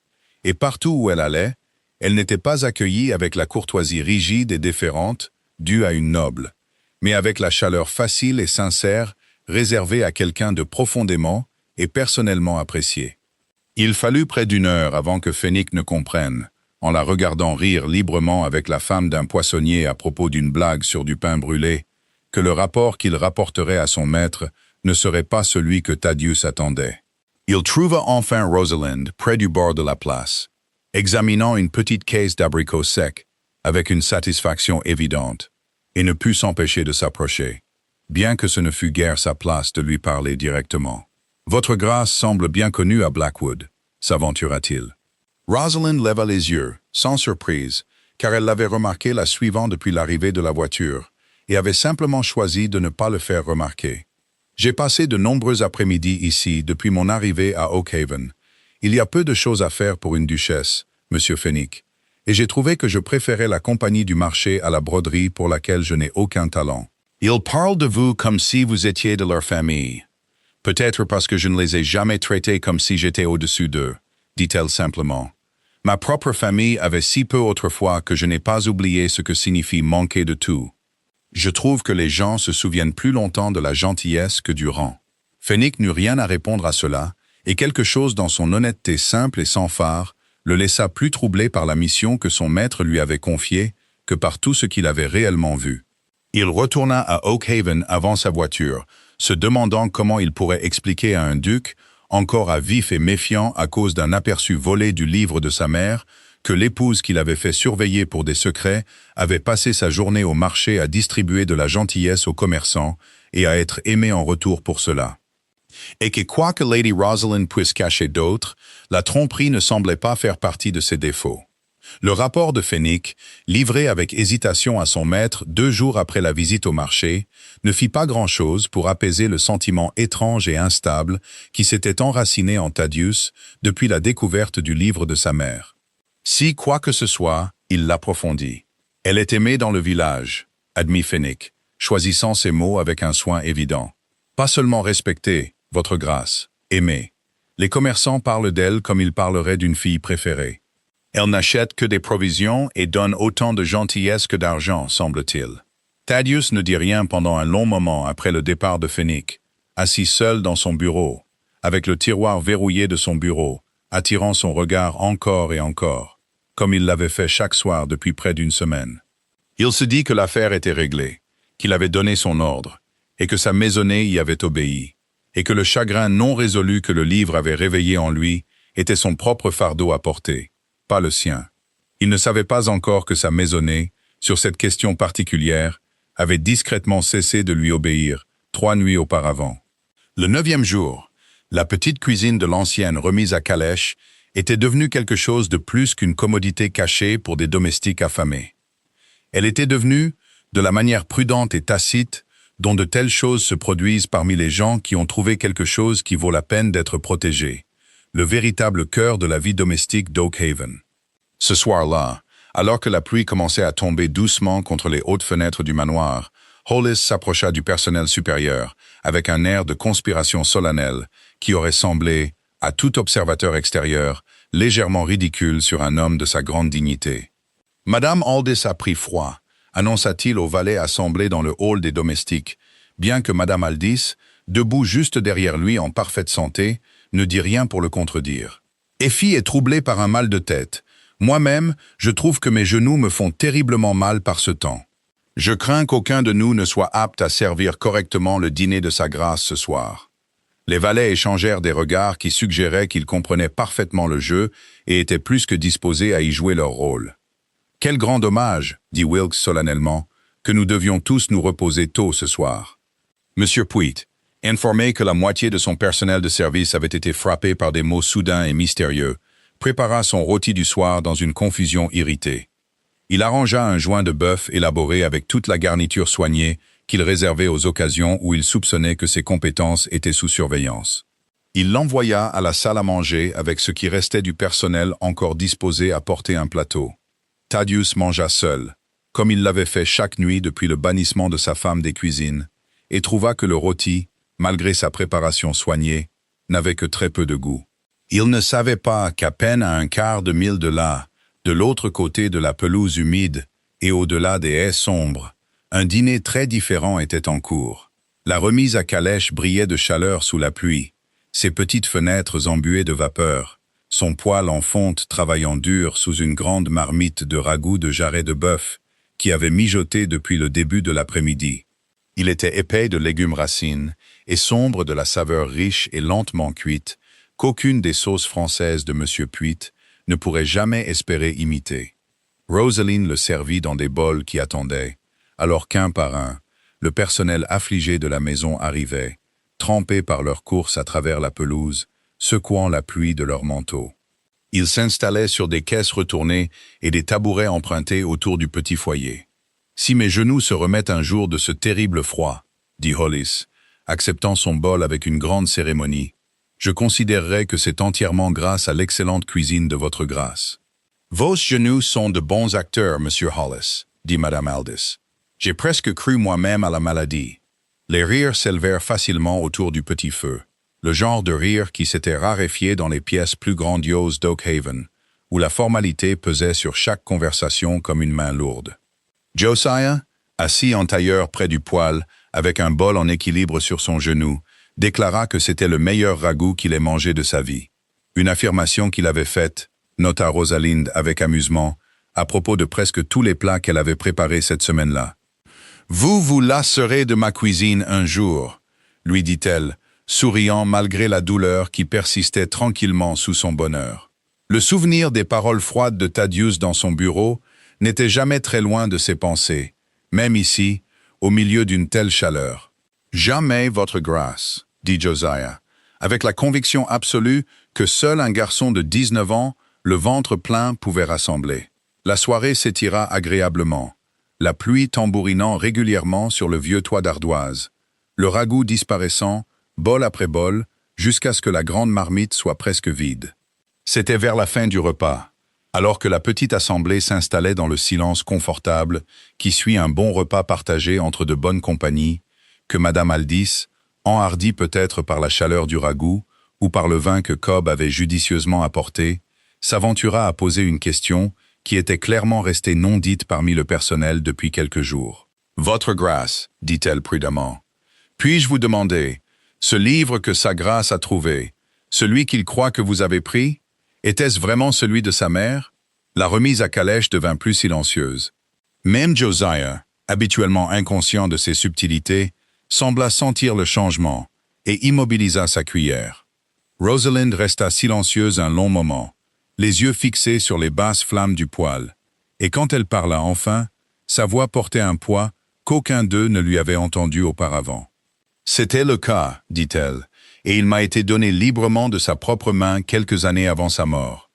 et partout où elle allait, elle n'était pas accueillie avec la courtoisie rigide et déférente due à une noble, mais avec la chaleur facile et sincère réservée à quelqu'un de profondément et personnellement apprécié. Il fallut près d'1 heure avant que Fenwick ne comprenne, en la regardant rire librement avec la femme d'un poissonnier à propos d'une blague sur du pain brûlé, que le rapport qu'il rapporterait à son maître ne serait pas celui que Thaddeus attendait. Il trouva enfin Rosalind près du bord de la place, examinant une petite caisse d'abricots secs avec une satisfaction évidente, et ne put s'empêcher de s'approcher, bien que ce ne fût guère sa place de lui parler directement. « Votre grâce semble bien connue à Blackwood », s'aventura-t-il. Rosalind leva les yeux, sans surprise, car elle l'avait remarqué la suivant depuis l'arrivée de la voiture, et avait simplement choisi de ne pas le faire remarquer. J'ai passé de nombreux après-midi ici depuis mon arrivée à Oakhaven. Il y a peu de choses à faire pour une duchesse, Monsieur Fenwick, et j'ai trouvé que je préférais la compagnie du marché à la broderie pour laquelle je n'ai aucun talent. Ils parlent de vous comme si vous étiez de leur famille. Peut-être parce que je ne les ai jamais traités comme si j'étais au-dessus d'eux, dit-elle simplement. Ma propre famille avait si peu autrefois que je n'ai pas oublié ce que signifie manquer de tout. Je trouve que les gens se souviennent plus longtemps de la gentillesse que du rang. Fenwick n'eut rien à répondre à cela, et quelque chose dans son honnêteté simple et sans fard le laissa plus troublé par la mission que son maître lui avait confiée que par tout ce qu'il avait réellement vu. Il retourna à Oak Haven avant sa voiture, se demandant comment il pourrait expliquer à un duc, encore à vif et méfiant à cause d'un aperçu volé du livre de sa mère, que l'épouse qu'il avait fait surveiller pour des secrets avait passé sa journée au marché à distribuer de la gentillesse aux commerçants et à être aimée en retour pour cela. Et que quoi que Lady Rosalind puisse cacher d'autres, la tromperie ne semblait pas faire partie de ses défauts. Le rapport de Fenwick, livré avec hésitation à son maître 2 jours après la visite au marché, ne fit pas grand-chose pour apaiser le sentiment étrange et instable qui s'était enraciné en Thaddeus depuis la découverte du livre de sa mère. Si, quoi que ce soit, il l'approfondit. Elle est aimée dans le village, admit Fenwick, choisissant ses mots avec un soin évident. Pas seulement respectée, votre grâce, aimée. Les commerçants parlent d'elle comme ils parleraient d'une fille préférée. Elle n'achète que des provisions et donne autant de gentillesse que d'argent, semble-t-il. Thaddeus ne dit rien pendant un long moment après le départ de Fenwick, assis seul dans son bureau, avec le tiroir verrouillé de son bureau, attirant son regard encore et encore, comme il l'avait fait chaque soir depuis près d'1 semaine. Il se dit que l'affaire était réglée, qu'il avait donné son ordre, et que sa maisonnée y avait obéi, et que le chagrin non résolu que le livre avait réveillé en lui était son propre fardeau à porter, pas le sien. Il ne savait pas encore que sa maisonnée, sur cette question particulière, avait discrètement cessé de lui obéir 3 nuits auparavant. Le 9e jour, la petite cuisine de l'ancienne remise à calèche était devenue quelque chose de plus qu'une commodité cachée pour des domestiques affamés. Elle était devenue, de la manière prudente et tacite dont de telles choses se produisent parmi les gens qui ont trouvé quelque chose qui vaut la peine d'être protégé, le véritable cœur de la vie domestique d'Oak Haven. Ce soir-là, alors que la pluie commençait à tomber doucement contre les hautes fenêtres du manoir, Hollis s'approcha du personnel supérieur avec un air de conspiration solennelle qui aurait semblé, à tout observateur extérieur, légèrement ridicule sur un homme de sa grande dignité. « Madame Aldis a pris froid », annonça-t-il au valet assemblé dans le hall des domestiques, bien que Madame Aldis, debout juste derrière lui en parfaite santé, ne dit rien pour le contredire. « Effie est troublée par un mal de tête. Moi-même, je trouve que mes genoux me font terriblement mal par ce temps. Je crains qu'aucun de nous ne soit apte à servir correctement le dîner de sa grâce ce soir. » Les valets échangèrent des regards qui suggéraient qu'ils comprenaient parfaitement le jeu et étaient plus que disposés à y jouer leur rôle. « Quel grand dommage, dit Wilkes solennellement, que nous devions tous nous reposer tôt ce soir. » Monsieur Puit, informé que la moitié de son personnel de service avait été frappé par des maux soudains et mystérieux, prépara son rôti du soir dans une confusion irritée. Il arrangea un joint de bœuf élaboré avec toute la garniture soignée qu'il réservait aux occasions où il soupçonnait que ses compétences étaient sous surveillance. Il l'envoya à la salle à manger avec ce qui restait du personnel encore disposé à porter un plateau. Thaddeus mangea seul, comme il l'avait fait chaque nuit depuis le bannissement de sa femme des cuisines, et trouva que le rôti, malgré sa préparation soignée, n'avait que très peu de goût. Il ne savait pas qu'à peine à 1/4 de mille de là, de l'autre côté de la pelouse humide et au-delà des haies sombres, un dîner très différent était en cours. La remise à calèche brillait de chaleur sous la pluie, ses petites fenêtres embuées de vapeur, son poêle en fonte travaillant dur sous une grande marmite de ragoût de jarret de bœuf qui avait mijoté depuis le début de l'après-midi. Il était épais de légumes racines et sombre de la saveur riche et lentement cuite qu'aucune des sauces françaises de M. Puit ne pourrait jamais espérer imiter. Rosaline le servit dans des bols qui attendaient, alors qu'un par un, le personnel affligé de la maison arrivait, trempé par leur course à travers la pelouse, secouant la pluie de leurs manteaux. Ils s'installaient sur des caisses retournées et des tabourets empruntés autour du petit foyer. « Si mes genoux se remettent un jour de ce terrible froid, » dit Hollis, acceptant son bol avec une grande cérémonie, « je considérerais que c'est entièrement grâce à l'excellente cuisine de votre grâce. »« Vos genoux sont de bons acteurs, Monsieur Hollis, » dit Madame Aldis. « J'ai presque cru moi-même à la maladie. » Les rires s'élevèrent facilement autour du petit feu, le genre de rire qui s'était raréfié dans les pièces plus grandioses d'Oak Haven, où la formalité pesait sur chaque conversation comme une main lourde. Josiah, assis en tailleur près du poêle, avec un bol en équilibre sur son genou, déclara que c'était le meilleur ragoût qu'il ait mangé de sa vie. Une affirmation qu'il avait faite, nota Rosalind avec amusement, à propos de presque tous les plats qu'elle avait préparés cette semaine-là. « Vous vous lasserez de ma cuisine un jour, lui dit-elle, souriant malgré la douleur qui persistait tranquillement sous son bonheur. Le souvenir des paroles froides de Thaddeus dans son bureau n'était jamais très loin de ses pensées, même ici, au milieu d'une telle chaleur. « Jamais, votre grâce », dit Josiah, avec la conviction absolue que seul un garçon de 19 ans, le ventre plein, pouvait rassembler. La soirée s'étira agréablement, la pluie tambourinant régulièrement sur le vieux toit d'ardoise, le ragoût disparaissant, bol après bol, jusqu'à ce que la grande marmite soit presque vide. C'était vers la fin du repas, alors que la petite assemblée s'installait dans le silence confortable qui suit un bon repas partagé entre de bonnes compagnies, que Madame Aldis, enhardie peut-être par la chaleur du ragoût ou par le vin que Cobb avait judicieusement apporté, s'aventura à poser une question qui était clairement restée non dite parmi le personnel depuis quelques jours. « Votre grâce, dit-elle prudemment, puis-je vous demander, ce livre que sa grâce a trouvé, celui qu'il croit que vous avez pris, était-ce vraiment celui de sa mère ?» La remise à calèche devint plus silencieuse. Même Josiah, habituellement inconscient de ses subtilités, sembla sentir le changement et immobilisa sa cuillère. Rosalind resta silencieuse un long moment, les yeux fixés sur les basses flammes du poêle, et quand elle parla enfin, sa voix portait un poids qu'aucun d'eux ne lui avait entendu auparavant. « C'était le cas, dit-elle, et il m'a été donné librement de sa propre main quelques années avant sa mort.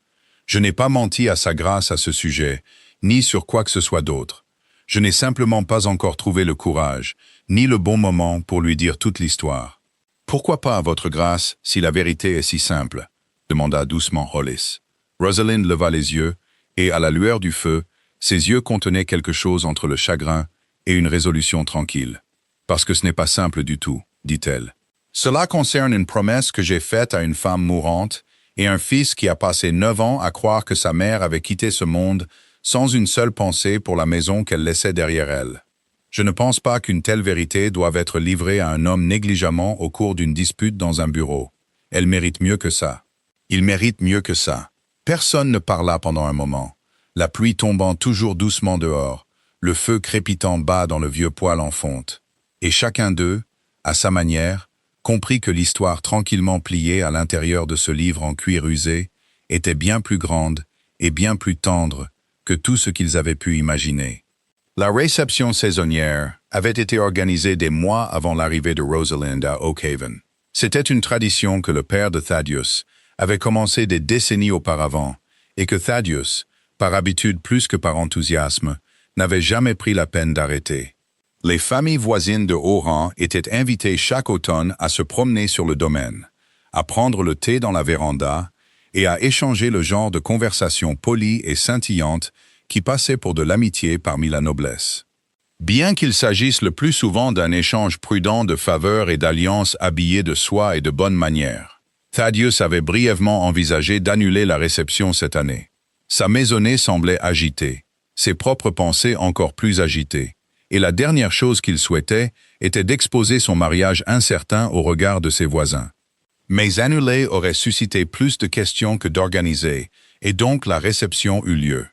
Je n'ai pas menti à sa grâce à ce sujet, ni sur quoi que ce soit d'autre. Je n'ai simplement pas encore trouvé le courage, ni le bon moment pour lui dire toute l'histoire. »« Pourquoi pas, votre grâce, si la vérité est si simple ?» demanda doucement Hollis. Rosalind leva les yeux, et à la lueur du feu, ses yeux contenaient quelque chose entre le chagrin et une résolution tranquille. « Parce que ce n'est pas simple du tout, dit-elle. Cela concerne une promesse que j'ai faite à une femme mourante et un fils qui a passé 9 ans à croire que sa mère avait quitté ce monde sans une seule pensée pour la maison qu'elle laissait derrière elle. Je ne pense pas qu'une telle vérité doive être livrée à un homme négligemment au cours d'une dispute dans un bureau. Elle mérite mieux que ça. Il mérite mieux que ça. » Personne ne parla pendant un moment, la pluie tombant toujours doucement dehors, le feu crépitant bas dans le vieux poêle en fonte. Et chacun d'eux, à sa manière, comprit que l'histoire tranquillement pliée à l'intérieur de ce livre en cuir usé était bien plus grande et bien plus tendre que tout ce qu'ils avaient pu imaginer. La réception saisonnière avait été organisée des mois avant l'arrivée de Rosalind à Oak Haven. C'était une tradition que le père de Thaddeus avait commencé des décennies auparavant et que Thaddeus, par habitude plus que par enthousiasme, n'avait jamais pris la peine d'arrêter. Les familles voisines de haut rang étaient invitées chaque automne à se promener sur le domaine, à prendre le thé dans la véranda et à échanger le genre de conversation polie et scintillante qui passait pour de l'amitié parmi la noblesse. Bien qu'il s'agisse le plus souvent d'un échange prudent de faveurs et d'alliances habillées de soie et de bonnes manières, Thaddeus avait brièvement envisagé d'annuler la réception cette année. Sa maisonnée semblait agitée, ses propres pensées encore plus agitées, et la dernière chose qu'il souhaitait était d'exposer son mariage incertain au regard de ses voisins. Mais annuler aurait suscité plus de questions que d'organiser, et donc la réception eut lieu.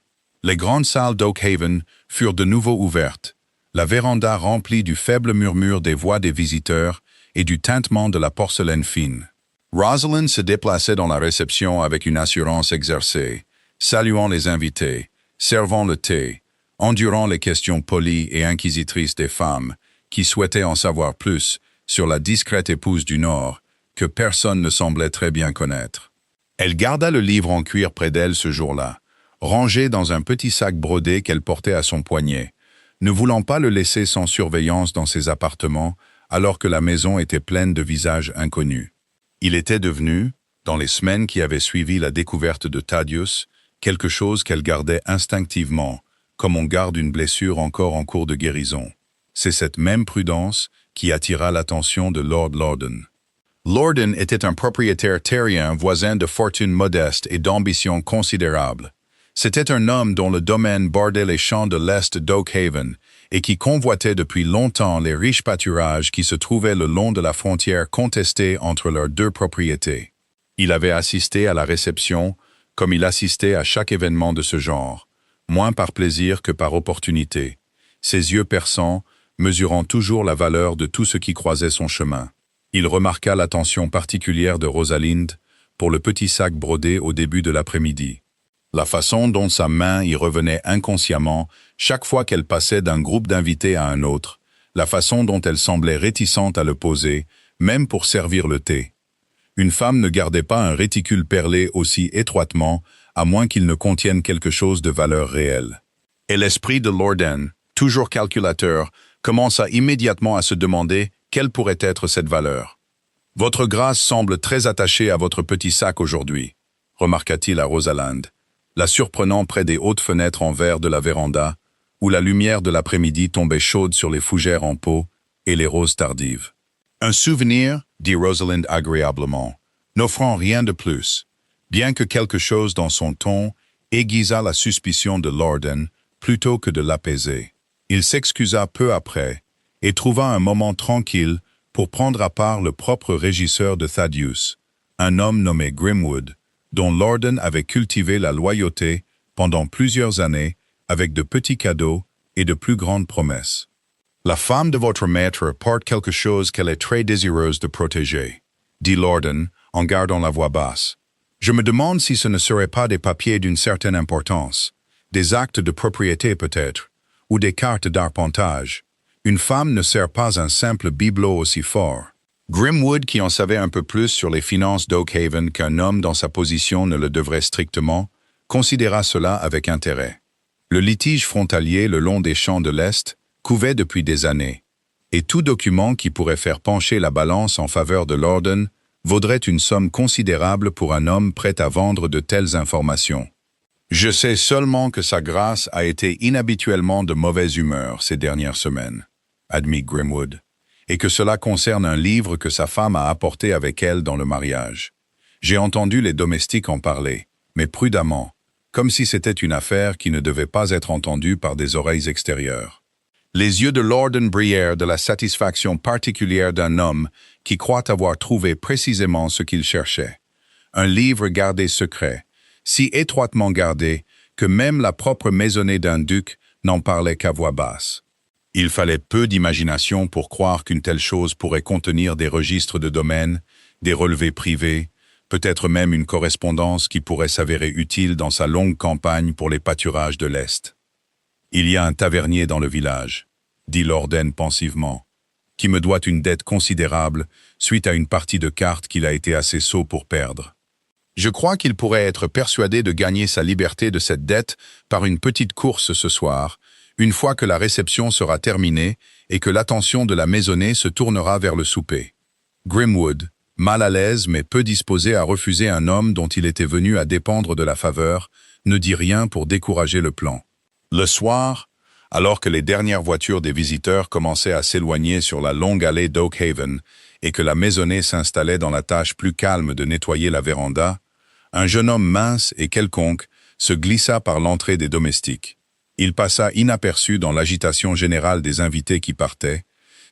Les grandes salles d'Oak Haven furent de nouveau ouvertes, la véranda remplie du faible murmure des voix des visiteurs et du tintement de la porcelaine fine. Rosalind se déplaçait dans la réception avec une assurance exercée, saluant les invités, servant le thé, endurant les questions polies et inquisitrices des femmes qui souhaitaient en savoir plus sur la discrète épouse du Nord que personne ne semblait très bien connaître. Elle garda le livre en cuir près d'elle ce jour-là, rangé dans un petit sac brodé qu'elle portait à son poignet, ne voulant pas le laisser sans surveillance dans ses appartements alors que la maison était pleine de visages inconnus. Il était devenu, dans les semaines qui avaient suivi la découverte de Thaddeus, quelque chose qu'elle gardait instinctivement, comme on garde une blessure encore en cours de guérison. C'est cette même prudence qui attira l'attention de Lord Loudon. Loudon était un propriétaire terrien voisin de fortune modeste et d'ambition considérable. C'était un homme dont le domaine bordait les champs de l'est d'Oak Haven et qui convoitait depuis longtemps les riches pâturages qui se trouvaient le long de la frontière contestée entre leurs deux propriétés. Il avait assisté à la réception comme il assistait à chaque événement de ce genre, moins par plaisir que par opportunité, ses yeux perçants, mesurant toujours la valeur de tout ce qui croisait son chemin. Il remarqua l'attention particulière de Rosalind pour le petit sac brodé au début de l'après-midi. La façon dont sa main y revenait inconsciemment chaque fois qu'elle passait d'un groupe d'invités à un autre, la façon dont elle semblait réticente à le poser, même pour servir le thé. Une femme ne gardait pas un réticule perlé aussi étroitement, à moins qu'il ne contienne quelque chose de valeur réelle. Et l'esprit de Lorden, toujours calculateur, commença immédiatement à se demander quelle pourrait être cette valeur. « Votre grâce semble très attachée à votre petit sac aujourd'hui », remarqua-t-il à Rosalind, la surprenant près des hautes fenêtres en verre de la véranda, où la lumière de l'après-midi tombait chaude sur les fougères en pot et les roses tardives. « Un souvenir », dit Rosalind agréablement, n'offrant rien de plus, bien que quelque chose dans son ton aiguisa la suspicion de Lorden plutôt que de l'apaiser. Il s'excusa peu après et trouva un moment tranquille pour prendre à part le propre régisseur de Thaddeus, un homme nommé Grimwood, dont Lorden avait cultivé la loyauté pendant plusieurs années avec de petits cadeaux et de plus grandes promesses. « La femme de votre maître porte quelque chose qu'elle est très désireuse de protéger, » dit Lorden en gardant la voix basse. « Je me demande si ce ne seraient pas des papiers d'une certaine importance, des actes de propriété peut-être, ou des cartes d'arpentage. Une femme ne sert pas un simple bibelot aussi fort. » Grimwood, qui en savait un peu plus sur les finances d'Oakhaven qu'un homme dans sa position ne le devrait strictement, considéra cela avec intérêt. Le litige frontalier le long des champs de l'Est couvait depuis des années, et tout document qui pourrait faire pencher la balance en faveur de Lorden vaudrait une somme considérable pour un homme prêt à vendre de telles informations. « Je sais seulement que sa grâce a été inhabituellement de mauvaise humeur ces dernières semaines, » admit Grimwood, et que cela concerne un livre que sa femme a apporté avec elle dans le mariage. J'ai entendu les domestiques en parler, mais prudemment, comme si c'était une affaire qui ne devait pas être entendue par des oreilles extérieures. Les yeux de Lorden brillèrent de la satisfaction particulière d'un homme qui croit avoir trouvé précisément ce qu'il cherchait. Un livre gardé secret, si étroitement gardé que même la propre maisonnée d'un duc n'en parlait qu'à voix basse. Il fallait peu d'imagination pour croire qu'une telle chose pourrait contenir des registres de domaine, des relevés privés, peut-être même une correspondance qui pourrait s'avérer utile dans sa longue campagne pour les pâturages de l'Est. « Il y a un tavernier dans le village, » dit Lorden pensivement, « qui me doit une dette considérable suite à une partie de cartes qu'il a été assez sot pour perdre. Je crois qu'il pourrait être persuadé de gagner sa liberté de cette dette par une petite course ce soir, une fois que la réception sera terminée et que l'attention de la maisonnée se tournera vers le souper. » Grimwood, mal à l'aise mais peu disposé à refuser un homme dont il était venu à dépendre de la faveur, ne dit rien pour décourager le plan. Le soir, alors que les dernières voitures des visiteurs commençaient à s'éloigner sur la longue allée d'Oakhaven et que la maisonnée s'installait dans la tâche plus calme de nettoyer la véranda, un jeune homme mince et quelconque se glissa par l'entrée des domestiques. Il passa inaperçu dans l'agitation générale des invités qui partaient,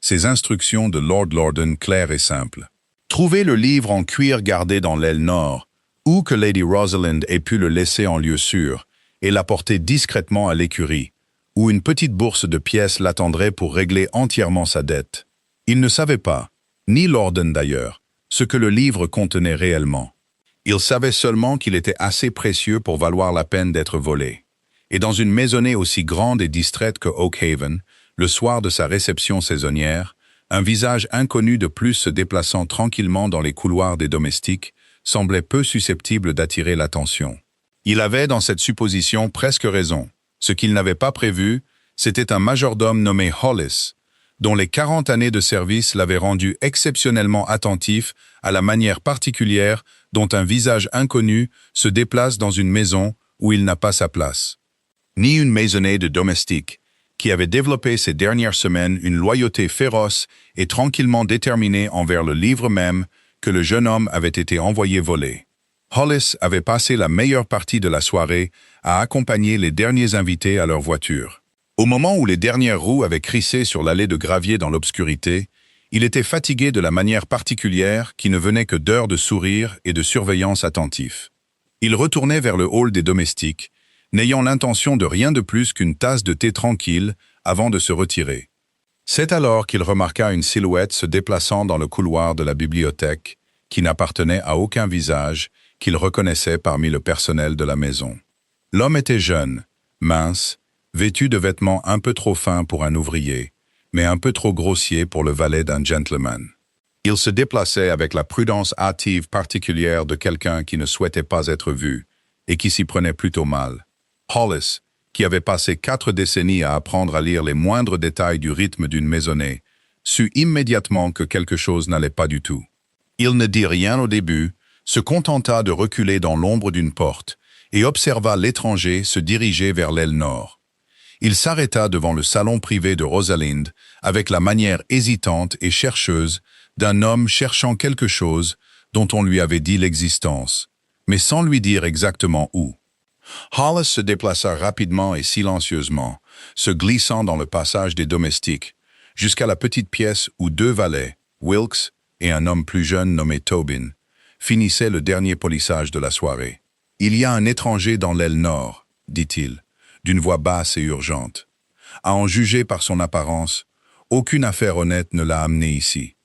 ses instructions de Lord Lorden claires et simples. Trouvez le livre en cuir gardé dans l'aile nord, ou que Lady Rosalind ait pu le laisser en lieu sûr, et l'apporter discrètement à l'écurie, où une petite bourse de pièces l'attendrait pour régler entièrement sa dette. Il ne savait pas, ni Lorden d'ailleurs, ce que le livre contenait réellement. Il savait seulement qu'il était assez précieux pour valoir la peine d'être volé. Et dans une maisonnée aussi grande et distraite que Oakhaven, le soir de sa réception saisonnière, un visage inconnu de plus se déplaçant tranquillement dans les couloirs des domestiques semblait peu susceptible d'attirer l'attention. Il avait dans cette supposition presque raison. Ce qu'il n'avait pas prévu, c'était un majordome nommé Hollis, dont les 40 années de service l'avaient rendu exceptionnellement attentif à la manière particulière dont un visage inconnu se déplace dans une maison où il n'a pas sa place. Ni une maisonnée de domestiques, qui avait développé ces dernières semaines une loyauté féroce et tranquillement déterminée envers le livre même que le jeune homme avait été envoyé voler. Hollis avait passé la meilleure partie de la soirée à accompagner les derniers invités à leur voiture. Au moment où les dernières roues avaient crissé sur l'allée de gravier dans l'obscurité, il était fatigué de la manière particulière qui ne venait que d'heures de sourire et de surveillance attentif. Il retournait vers le hall des domestiques, n'ayant l'intention de rien de plus qu'une tasse de thé tranquille avant de se retirer. C'est alors qu'il remarqua une silhouette se déplaçant dans le couloir de la bibliothèque, qui n'appartenait à aucun visage qu'il reconnaissait parmi le personnel de la maison. L'homme était jeune, mince, vêtu de vêtements un peu trop fins pour un ouvrier, mais un peu trop grossiers pour le valet d'un gentleman. Il se déplaçait avec la prudence hâtive particulière de quelqu'un qui ne souhaitait pas être vu et qui s'y prenait plutôt mal. Hollis, qui avait passé 4 décennies à apprendre à lire les moindres détails du rythme d'une maisonnée, sut immédiatement que quelque chose n'allait pas du tout. Il ne dit rien au début, se contenta de reculer dans l'ombre d'une porte et observa l'étranger se diriger vers l'aile nord. Il s'arrêta devant le salon privé de Rosalind avec la manière hésitante et chercheuse d'un homme cherchant quelque chose dont on lui avait dit l'existence, mais sans lui dire exactement où. Hollis se déplaça rapidement et silencieusement, se glissant dans le passage des domestiques, jusqu'à la petite pièce où 2 valets, Wilkes et un homme plus jeune nommé Tobin, finissaient le dernier polissage de la soirée. « Il y a un étranger dans l'aile nord, » dit-il, d'une voix basse et urgente. « À en juger par son apparence, aucune affaire honnête ne l'a amené ici.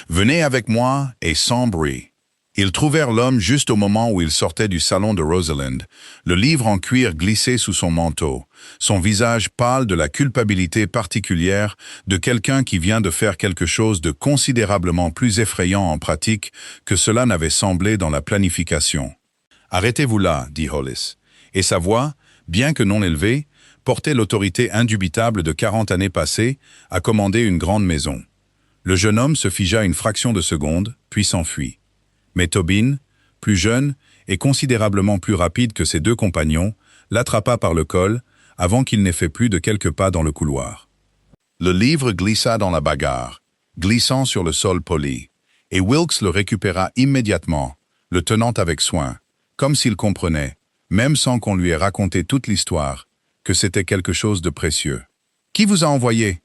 Venez avec moi et sans bruit. » Ils trouvèrent l'homme juste au moment où il sortait du salon de Rosalind, le livre en cuir glissé sous son manteau, son visage pâle de la culpabilité particulière de quelqu'un qui vient de faire quelque chose de considérablement plus effrayant en pratique que cela n'avait semblé dans la planification. « Arrêtez-vous là, » dit Hollis, et sa voix, bien que non élevée, portait l'autorité indubitable de 40 années passées à commander une grande maison. Le jeune homme se figea une fraction de seconde, puis s'enfuit. Mais Tobin, plus jeune et considérablement plus rapide que ses 2 compagnons, l'attrapa par le col avant qu'il n'ait fait plus de quelques pas dans le couloir. Le livre glissa dans la bagarre, glissant sur le sol poli, et Wilkes le récupéra immédiatement, le tenant avec soin, comme s'il comprenait, même sans qu'on lui ait raconté toute l'histoire, que c'était quelque chose de précieux. « Qui vous a envoyé ?»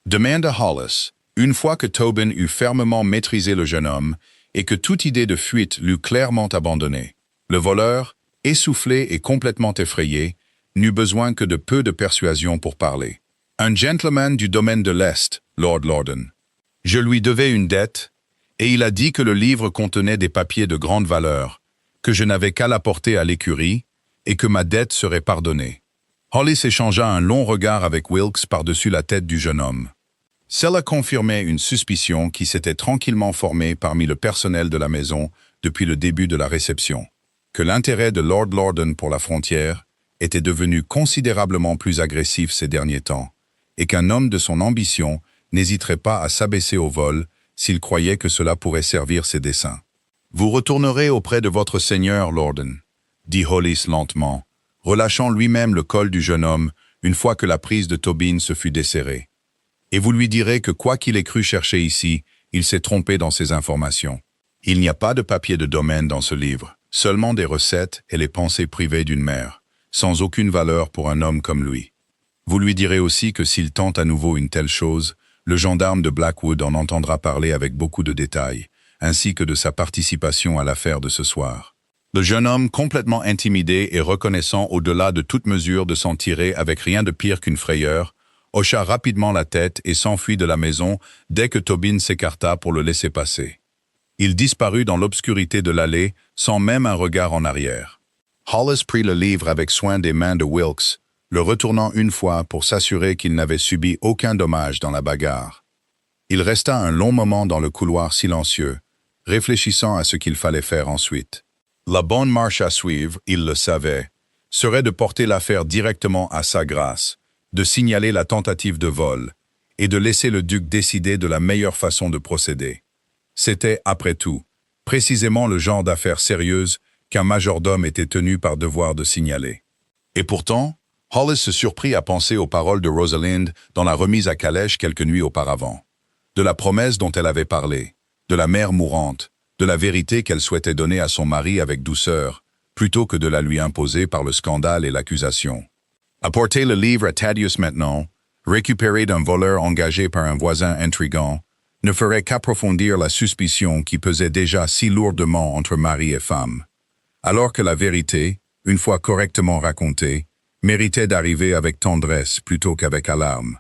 demanda Hollis, une fois que Tobin eut fermement maîtrisé le jeune homme, et que toute idée de fuite l'eut clairement abandonné. Le voleur, essoufflé et complètement effrayé, n'eut besoin que de peu de persuasion pour parler. Un gentleman du domaine de l'Est, Lord Loudon. Je lui devais une dette, et il a dit que le livre contenait des papiers de grande valeur, que je n'avais qu'à l'apporter à l'écurie, et que ma dette serait pardonnée. Hollis échangea un long regard avec Wilkes par-dessus la tête du jeune homme. Cela confirmait une suspicion qui s'était tranquillement formée parmi le personnel de la maison depuis le début de la réception, que l'intérêt de Lord Loudon pour la frontière était devenu considérablement plus agressif ces derniers temps, et qu'un homme de son ambition n'hésiterait pas à s'abaisser au vol s'il croyait que cela pourrait servir ses desseins. « Vous retournerez auprès de votre seigneur, Loudon, » dit Hollis lentement, relâchant lui-même le col du jeune homme une fois que la prise de Tobin se fut desserrée. Et vous lui direz que quoi qu'il ait cru chercher ici, il s'est trompé dans ses informations. Il n'y a pas de papier de domaine dans ce livre, seulement des recettes et les pensées privées d'une mère, sans aucune valeur pour un homme comme lui. Vous lui direz aussi que s'il tente à nouveau une telle chose, le gendarme de Blackwood en entendra parler avec beaucoup de détails, ainsi que de sa participation à l'affaire de ce soir. Le jeune homme, complètement intimidé et reconnaissant au-delà de toute mesure de s'en tirer avec rien de pire qu'une frayeur, hocha rapidement la tête et s'enfuit de la maison dès que Tobin s'écarta pour le laisser passer. Il disparut dans l'obscurité de l'allée sans même un regard en arrière. Hollis prit le livre avec soin des mains de Wilkes, le retournant une fois pour s'assurer qu'il n'avait subi aucun dommage dans la bagarre. Il resta un long moment dans le couloir silencieux, réfléchissant à ce qu'il fallait faire ensuite. La bonne marche à suivre, il le savait, serait de porter l'affaire directement à sa grâce, de signaler la tentative de vol et de laisser le duc décider de la meilleure façon de procéder. C'était, après tout, précisément le genre d'affaire sérieuse qu'un majordome était tenu par devoir de signaler. Et pourtant, Hollis se surprit à penser aux paroles de Rosalind dans la remise à calèche quelques nuits auparavant, de la promesse dont elle avait parlé, de la mère mourante, de la vérité qu'elle souhaitait donner à son mari avec douceur, plutôt que de la lui imposer par le scandale et l'accusation. Apporter le livre à Thaddeus maintenant, récupéré d'un voleur engagé par un voisin intrigant, ne ferait qu'approfondir la suspicion qui pesait déjà si lourdement entre mari et femme, alors que la vérité, une fois correctement racontée, méritait d'arriver avec tendresse plutôt qu'avec alarme.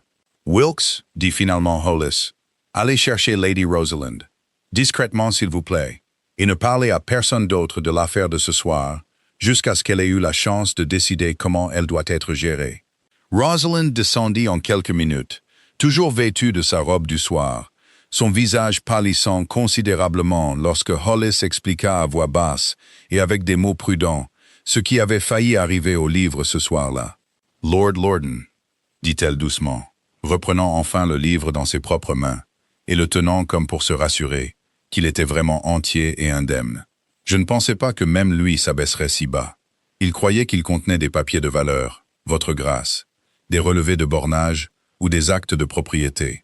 Wilkes, dit finalement Hollis, allez chercher Lady Rosalind. Discrètement, s'il vous plaît, et ne parlez à personne d'autre de l'affaire de ce soir, jusqu'à ce qu'elle ait eu la chance de décider comment elle doit être gérée. Rosalind descendit en quelques minutes, toujours vêtue de sa robe du soir, son visage pâlissant considérablement lorsque Hollis expliqua à voix basse et avec des mots prudents ce qui avait failli arriver au livre ce soir-là. « Lord Lorden », dit-elle doucement, reprenant enfin le livre dans ses propres mains et le tenant comme pour se rassurer qu'il était vraiment entier et indemne. Je ne pensais pas que même lui s'abaisserait si bas. Il croyait qu'il contenait des papiers de valeur, votre grâce, des relevés de bornage ou des actes de propriété.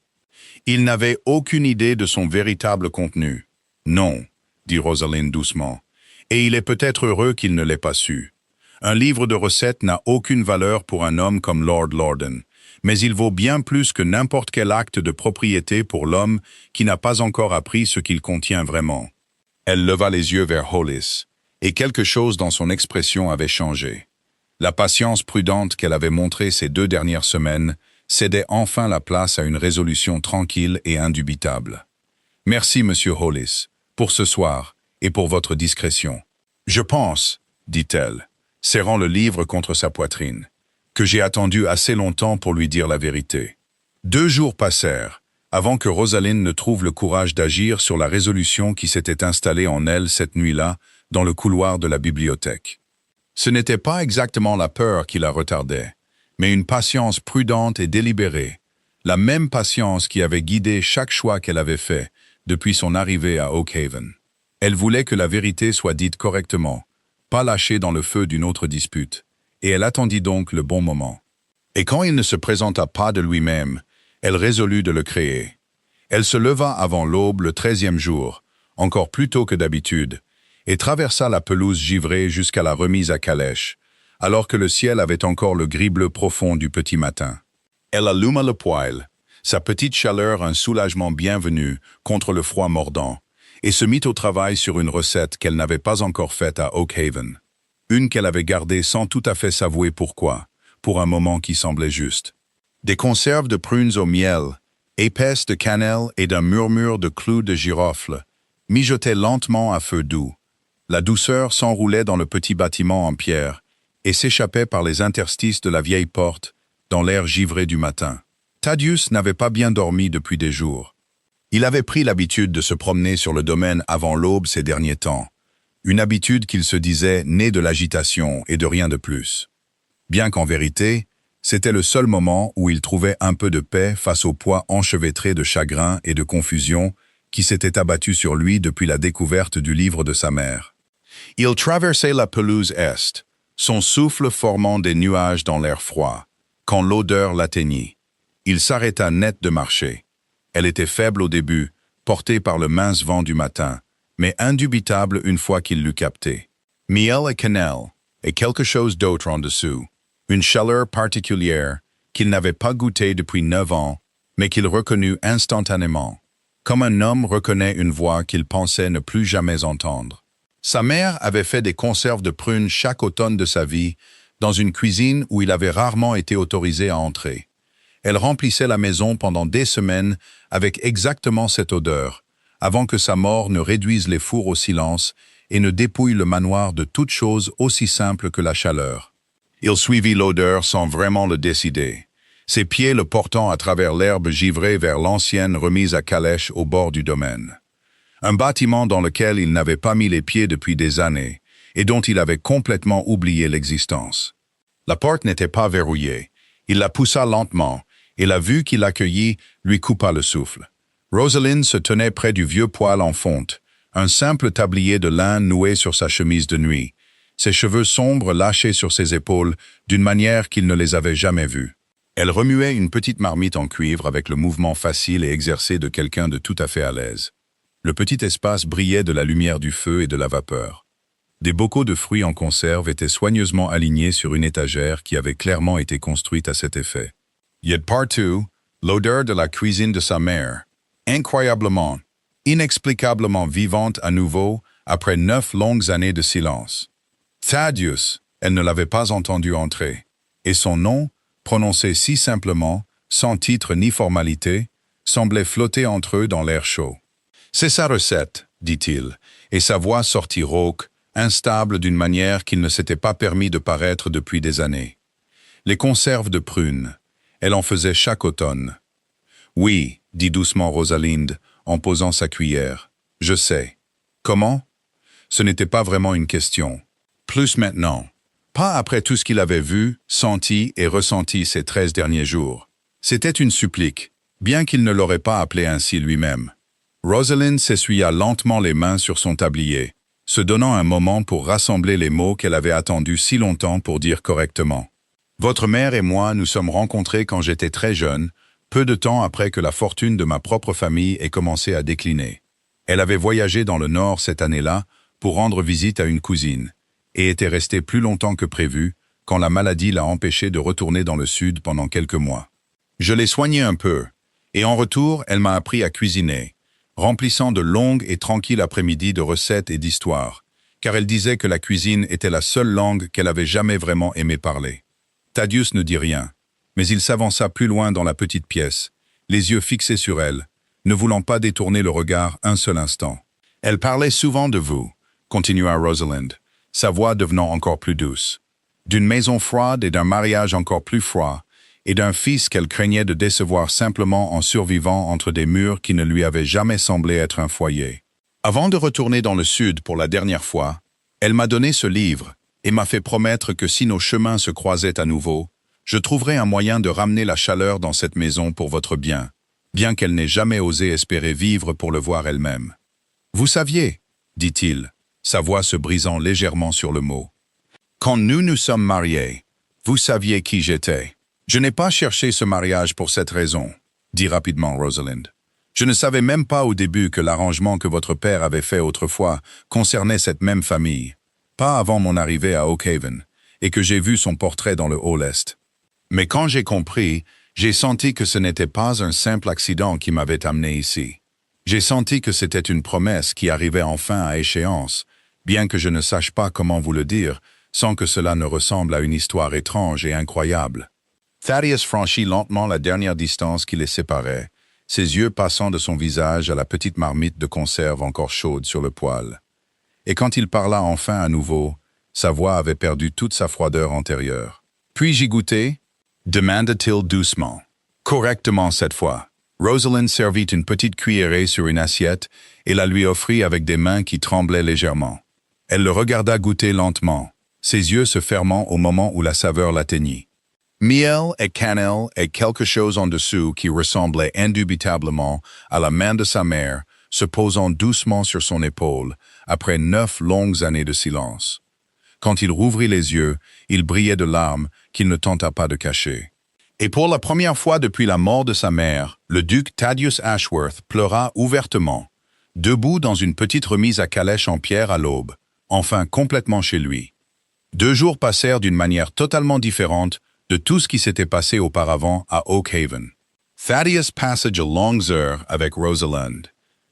Il n'avait aucune idée de son véritable contenu. Non, dit Rosalind doucement, et il est peut-être heureux qu'il ne l'ait pas su. Un livre de recettes n'a aucune valeur pour un homme comme Lord Lorden, mais il vaut bien plus que n'importe quel acte de propriété pour l'homme qui n'a pas encore appris ce qu'il contient vraiment. Elle leva les yeux vers Hollis, et quelque chose dans son expression avait changé. La patience prudente qu'elle avait montrée ces 2 dernières semaines cédait enfin la place à une résolution tranquille et indubitable. « Merci, Monsieur Hollis, pour ce soir et pour votre discrétion. Je pense, dit-elle, serrant le livre contre sa poitrine, que j'ai attendu assez longtemps pour lui dire la vérité. 2 jours passèrent, avant que Rosalind ne trouve le courage d'agir sur la résolution qui s'était installée en elle cette nuit-là dans le couloir de la bibliothèque. Ce n'était pas exactement la peur qui la retardait, mais une patience prudente et délibérée, la même patience qui avait guidé chaque choix qu'elle avait fait depuis son arrivée à Oakhaven. Elle voulait que la vérité soit dite correctement, pas lâchée dans le feu d'une autre dispute, et elle attendit donc le bon moment. Et quand il ne se présenta pas de lui-même, elle résolut de le créer. Elle se leva avant l'aube le 13e jour, encore plus tôt que d'habitude, et traversa la pelouse givrée jusqu'à la remise à calèche, alors que le ciel avait encore le gris-bleu profond du petit matin. Elle alluma le poêle, sa petite chaleur un soulagement bienvenu contre le froid mordant, et se mit au travail sur une recette qu'elle n'avait pas encore faite à Oakhaven. Une qu'elle avait gardée sans tout à fait s'avouer pourquoi, pour un moment qui semblait juste. Des conserves de prunes au miel, épaisses de cannelle et d'un murmure de clous de girofle, mijotaient lentement à feu doux. La douceur s'enroulait dans le petit bâtiment en pierre et s'échappait par les interstices de la vieille porte dans l'air givré du matin. Thaddeus n'avait pas bien dormi depuis des jours. Il avait pris l'habitude de se promener sur le domaine avant l'aube ces derniers temps, une habitude qu'il se disait née de l'agitation et de rien de plus. Bien qu'en vérité, c'était le seul moment où il trouvait un peu de paix face au poids enchevêtré de chagrin et de confusion qui s'était abattu sur lui depuis la découverte du livre de sa mère. Il traversait la pelouse est, son souffle formant des nuages dans l'air froid, quand l'odeur l'atteignit. Il s'arrêta net de marcher. Elle était faible au début, portée par le mince vent du matin, mais indubitable une fois qu'il l'eut captée. Miel et cannelle, et quelque chose d'autre en dessous. Une chaleur particulière qu'il n'avait pas goûtée depuis 9 ans, mais qu'il reconnut instantanément, comme un homme reconnaît une voix qu'il pensait ne plus jamais entendre. Sa mère avait fait des conserves de prunes chaque automne de sa vie, dans une cuisine où il avait rarement été autorisé à entrer. Elle remplissait la maison pendant des semaines avec exactement cette odeur, avant que sa mort ne réduise les fours au silence et ne dépouille le manoir de toute chose aussi simple que la chaleur. Il suivit l'odeur sans vraiment le décider, ses pieds le portant à travers l'herbe givrée vers l'ancienne remise à calèche au bord du domaine. Un bâtiment dans lequel il n'avait pas mis les pieds depuis des années et dont il avait complètement oublié l'existence. La porte n'était pas verrouillée. Il la poussa lentement et la vue qui l'accueillit lui coupa le souffle. Rosalind se tenait près du vieux poêle en fonte, un simple tablier de lin noué sur sa chemise de nuit, ses cheveux sombres lâchés sur ses épaules d'une manière qu'il ne les avait jamais vus. Elle remuait une petite marmite en cuivre avec le mouvement facile et exercé de quelqu'un de tout à fait à l'aise. Le petit espace brillait de la lumière du feu et de la vapeur. Des bocaux de fruits en conserve étaient soigneusement alignés sur une étagère qui avait clairement été construite à cet effet. Yet partout, l'odeur de la cuisine de sa mère, incroyablement, inexplicablement vivante à nouveau après 9 longues années de silence. Thaddeus, elle ne l'avait pas entendu entrer, et son nom, prononcé si simplement, sans titre ni formalité, semblaient flotter entre eux dans l'air chaud. « C'est sa recette, dit-il, et sa voix sortit rauque, instable d'une manière qu'il ne s'était pas permis de paraître depuis des années. Les conserves de prunes, elle en faisait chaque automne. « Oui, dit doucement Rosalinde, en posant sa cuillère. « Je sais. Comment? Ce n'était pas vraiment une question. Plus maintenant. Pas après tout ce qu'il avait vu, senti et ressenti ces 13 derniers jours. C'était une supplique, bien qu'il ne l'aurait pas appelé ainsi lui-même. Rosalind s'essuya lentement les mains sur son tablier, se donnant un moment pour rassembler les mots qu'elle avait attendus si longtemps pour dire correctement. « Votre mère et moi nous sommes rencontrés quand j'étais très jeune, peu de temps après que la fortune de ma propre famille ait commencé à décliner. Elle avait voyagé dans le Nord cette année-là pour rendre visite à une cousine, et était restée plus longtemps que prévu quand la maladie l'a empêchée de retourner dans le Sud pendant quelques mois. Je l'ai soignée un peu, et en retour, elle m'a appris à cuisiner, remplissant de longues et tranquilles après-midi de recettes et d'histoires, car elle disait que la cuisine était la seule langue qu'elle avait jamais vraiment aimé parler. Thaddeus ne dit rien, mais il s'avança plus loin dans la petite pièce, les yeux fixés sur elle, ne voulant pas détourner le regard un seul instant. « Elle parlait souvent de vous, » continua Rosalind, sa voix devenant encore plus douce. « D'une maison froide et d'un mariage encore plus froid, et d'un fils qu'elle craignait de décevoir simplement en survivant entre des murs qui ne lui avaient jamais semblé être un foyer. Avant de retourner dans le Sud pour la dernière fois, elle m'a donné ce livre et m'a fait promettre que si nos chemins se croisaient à nouveau, je trouverais un moyen de ramener la chaleur dans cette maison pour votre bien qu'elle n'ait jamais osé espérer vivre pour le voir elle-même. Vous saviez, dit-il, sa voix se brisant légèrement sur le mot. Quand nous nous sommes mariés, vous saviez qui j'étais. Je n'ai pas cherché ce mariage pour cette raison, dit rapidement Rosalind. Je ne savais même pas au début que l'arrangement que votre père avait fait autrefois concernait cette même famille, pas avant mon arrivée à Oakhaven, et que j'ai vu son portrait dans le Hall Est. Mais quand j'ai compris, j'ai senti que ce n'était pas un simple accident qui m'avait amené ici. J'ai senti que c'était une promesse qui arrivait enfin à échéance, bien que je ne sache pas comment vous le dire, sans que cela ne ressemble à une histoire étrange et incroyable. Thaddeus franchit lentement la dernière distance qui les séparait, ses yeux passant de son visage à la petite marmite de conserve encore chaude sur le poêle. Et quand il parla enfin à nouveau, sa voix avait perdu toute sa froideur antérieure. « Puis-je y goûter » demanda-t-il doucement. Correctement cette fois. Rosalind servit une petite cuillerée sur une assiette et la lui offrit avec des mains qui tremblaient légèrement. Elle le regarda goûter lentement, ses yeux se fermant au moment où la saveur l'atteignit. Miel et cannelle et quelque chose en dessous qui ressemblait indubitablement à la main de sa mère se posant doucement sur son épaule après 9 longues années de silence. Quand il rouvrit les yeux, il brillait de larmes qu'il ne tenta pas de cacher. Et pour la première fois depuis la mort de sa mère, le duc Thaddeus Ashworth pleura ouvertement, debout dans une petite remise à calèche en pierre à l'aube, enfin complètement chez lui. 2 jours passèrent d'une manière totalement différente de tout ce qui s'était passé auparavant à Oakhaven. Thaddeus passa de longues heures avec Rosalind,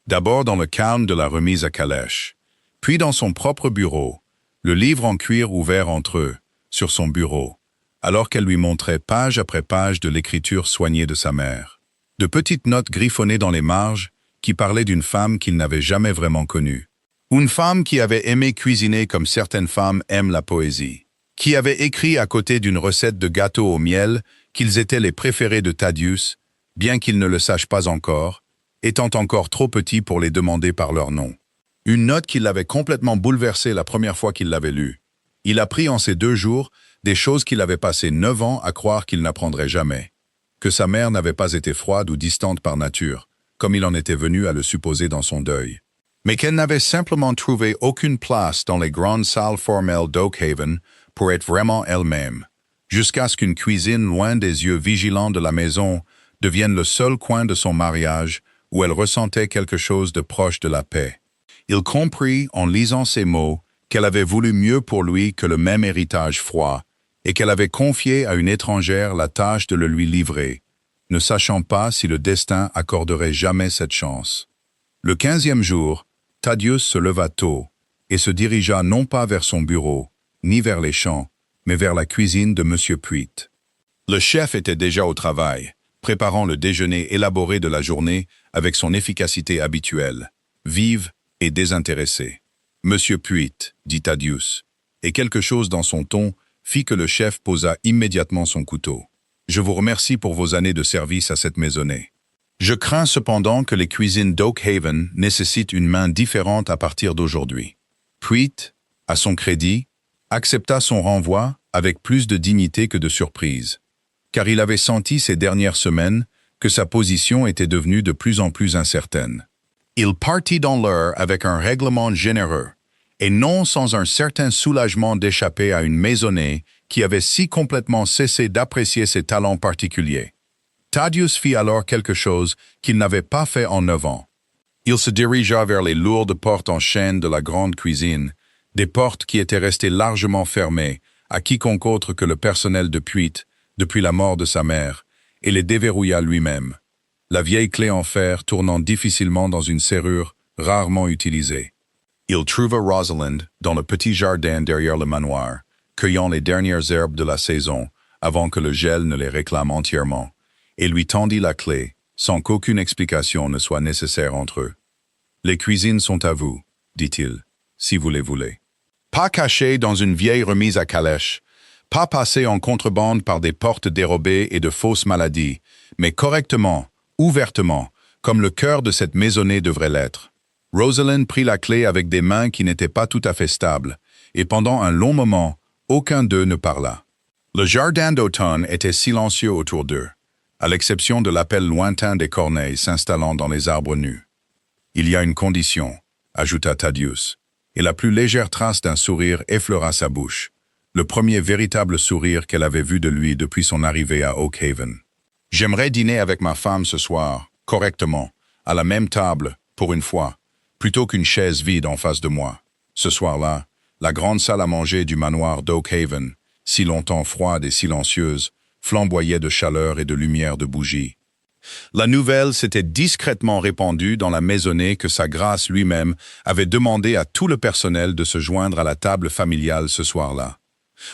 d'abord dans le calme de la remise à calèche, puis dans son propre bureau, le livre en cuir ouvert entre eux, sur son bureau, alors qu'elle lui montrait page après page de l'écriture soignée de sa mère. De petites notes griffonnées dans les marges qui parlaient d'une femme qu'il n'avait jamais vraiment connue. Une femme qui avait aimé cuisiner comme certaines femmes aiment la poésie, qui avait écrit à côté d'une recette de gâteau au miel qu'ils étaient les préférés de Thaddeus, bien qu'il ne le sache pas encore, étant encore trop petit pour les demander par leur nom. Une note qui l'avait complètement bouleversé la première fois qu'il l'avait lue. Il apprit en ces 2 jours des choses qu'il avait passé 9 ans à croire qu'il n'apprendrait jamais. Que sa mère n'avait pas été froide ou distante par nature, comme il en était venu à le supposer dans son deuil. Mais qu'elle n'avait simplement trouvé aucune place dans les grandes salles formelles d'Oakhaven pour être vraiment elle-même, jusqu'à ce qu'une cuisine loin des yeux vigilants de la maison devienne le seul coin de son mariage où elle ressentait quelque chose de proche de la paix. Il comprit, en lisant ces mots, qu'elle avait voulu mieux pour lui que le même héritage froid, et qu'elle avait confié à une étrangère la tâche de le lui livrer, ne sachant pas si le destin accorderait jamais cette chance. Le 15e jour, Thaddeus se leva tôt, et se dirigea non pas vers son bureau, ni vers les champs, mais vers la cuisine de M. Puit. Le chef était déjà au travail, préparant le déjeuner élaboré de la journée avec son efficacité habituelle, vive et désintéressée. « Monsieur Puit, dit Thaddeus, et quelque chose dans son ton fit que le chef posa immédiatement son couteau. « Je vous remercie pour vos années de service à cette maisonnée. Je crains cependant que les cuisines d'Oakhaven nécessitent une main différente à partir d'aujourd'hui. » Puit, à son crédit, accepta son renvoi avec plus de dignité que de surprise, car il avait senti ces dernières semaines que sa position était devenue de plus en plus incertaine. Il partit dans l'heure avec un règlement généreux, et non sans un certain soulagement d'échapper à une maisonnée qui avait si complètement cessé d'apprécier ses talents particuliers. Thaddeus fit alors quelque chose qu'il n'avait pas fait en 9 ans. Il se dirigea vers les lourdes portes en chêne de la grande cuisine, des portes qui étaient restées largement fermées à quiconque autre que le personnel de Puit depuis la mort de sa mère, et les déverrouilla lui-même, la vieille clé en fer tournant difficilement dans une serrure rarement utilisée. Il trouva Rosalind dans le petit jardin derrière le manoir, cueillant les dernières herbes de la saison avant que le gel ne les réclame entièrement, et lui tendit la clé, sans qu'aucune explication ne soit nécessaire entre eux. « Les cuisines sont à vous, dit-il, si vous les voulez. Pas cachées dans une vieille remise à calèche, pas passées en contrebande par des portes dérobées et de fausses maladies, mais correctement, ouvertement, comme le cœur de cette maisonnée devrait l'être. » Rosalind prit la clé avec des mains qui n'étaient pas tout à fait stables, et pendant un long moment, aucun d'eux ne parla. Le jardin d'automne était silencieux autour d'eux, à l'exception de l'appel lointain des corneilles s'installant dans les arbres nus. « Il y a une condition, » ajouta Thaddeus, et la plus légère trace d'un sourire effleura sa bouche, le premier véritable sourire qu'elle avait vu de lui depuis son arrivée à Oakhaven. « J'aimerais dîner avec ma femme ce soir, correctement, à la même table, pour une fois, plutôt qu'une chaise vide en face de moi. Ce soir-là, la grande salle à manger du manoir d'Oakhaven, si longtemps froide et silencieuse, flamboyait de chaleur et de lumière de bougies. La nouvelle s'était discrètement répandue dans la maisonnée que sa grâce lui-même avait demandé à tout le personnel de se joindre à la table familiale ce soir-là.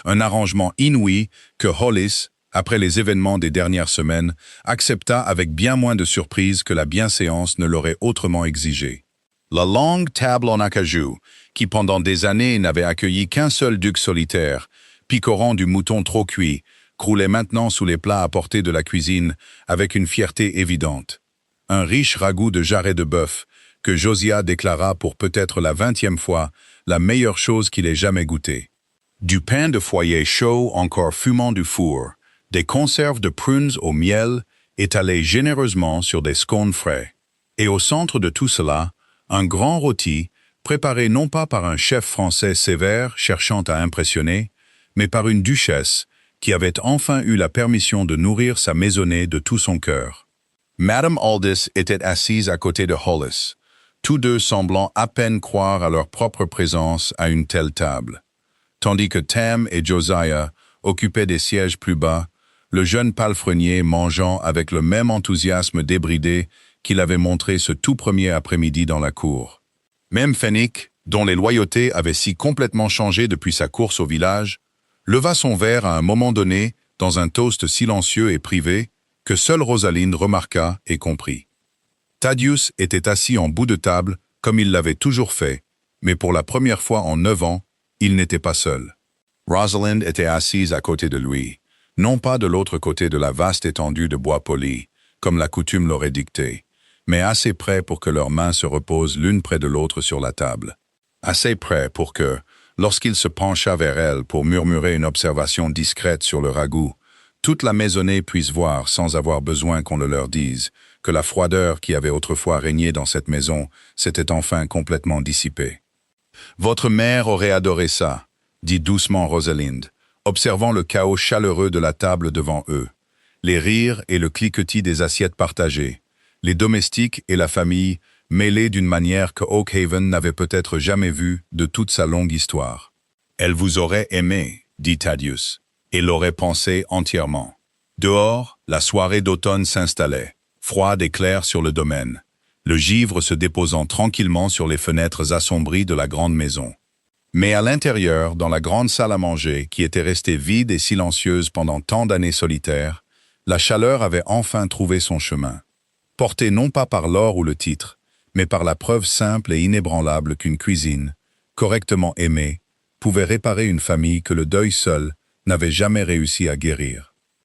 Un arrangement inouï que Hollis, après les événements des dernières semaines, accepta avec bien moins de surprise que la bienséance ne l'aurait autrement exigé. La longue table en acajou, qui pendant des années n'avait accueilli qu'un seul duc solitaire, picorant du mouton trop cuit, croulait maintenant sous les plats apportés de la cuisine avec une fierté évidente. Un riche ragoût de jarret de bœuf, que Josiah déclara pour peut-être la 20e fois la meilleure chose qu'il ait jamais goûtée. Du pain de foyer chaud encore fumant du four, des conserves de prunes au miel étalées généreusement sur des scones frais. Et au centre de tout cela, un grand rôti, préparé non pas par un chef français sévère cherchant à impressionner, mais par une duchesse qui avait enfin eu la permission de nourrir sa maisonnée de tout son cœur. Madame Aldis était assise à côté de Hollis, tous deux semblant à peine croire à leur propre présence à une telle table. Tandis que Tam et Josiah occupaient des sièges plus bas, le jeune palefrenier mangeant avec le même enthousiasme débridé qu'il avait montré ce tout premier après-midi dans la cour. Même Fenwick, dont les loyautés avaient si complètement changé depuis sa course au village, leva son verre à un moment donné dans un toast silencieux et privé que seule Rosalind remarqua et comprit. Thaddeus était assis en bout de table comme il l'avait toujours fait, mais pour la première fois en 9 ans, il n'était pas seul. Rosalind était assise à côté de lui, non pas de l'autre côté de la vaste étendue de bois poli, comme la coutume l'aurait dicté, mais assez près pour que leurs mains se reposent l'une près de l'autre sur la table. Assez près pour que, lorsqu'il se pencha vers elle pour murmurer une observation discrète sur le ragoût, toute la maisonnée puisse voir, sans avoir besoin qu'on le leur dise, que la froideur qui avait autrefois régné dans cette maison s'était enfin complètement dissipée. « Votre mère aurait adoré ça », dit doucement Rosalind, observant le chaos chaleureux de la table devant eux, les rires et le cliquetis des assiettes partagées, les domestiques et la famille mêlés d'une manière que Oakhaven n'avait peut-être jamais vue de toute sa longue histoire. « Elle vous aurait aimé, dit Thaddeus, et l'aurait pensé entièrement. » Dehors, la soirée d'automne s'installait, froide et claire sur le domaine, le givre se déposant tranquillement sur les fenêtres assombries de la grande maison. Mais à l'intérieur, dans la grande salle à manger, qui était restée vide et silencieuse pendant tant d'années solitaires, La chaleur avait enfin trouvé son chemin. Portée non pas par l'or ou le titre, mais par la preuve simple et inébranlable qu'une cuisine, correctement aimée, pouvait réparer une famille que le deuil seul n'avait jamais réussi à guérir.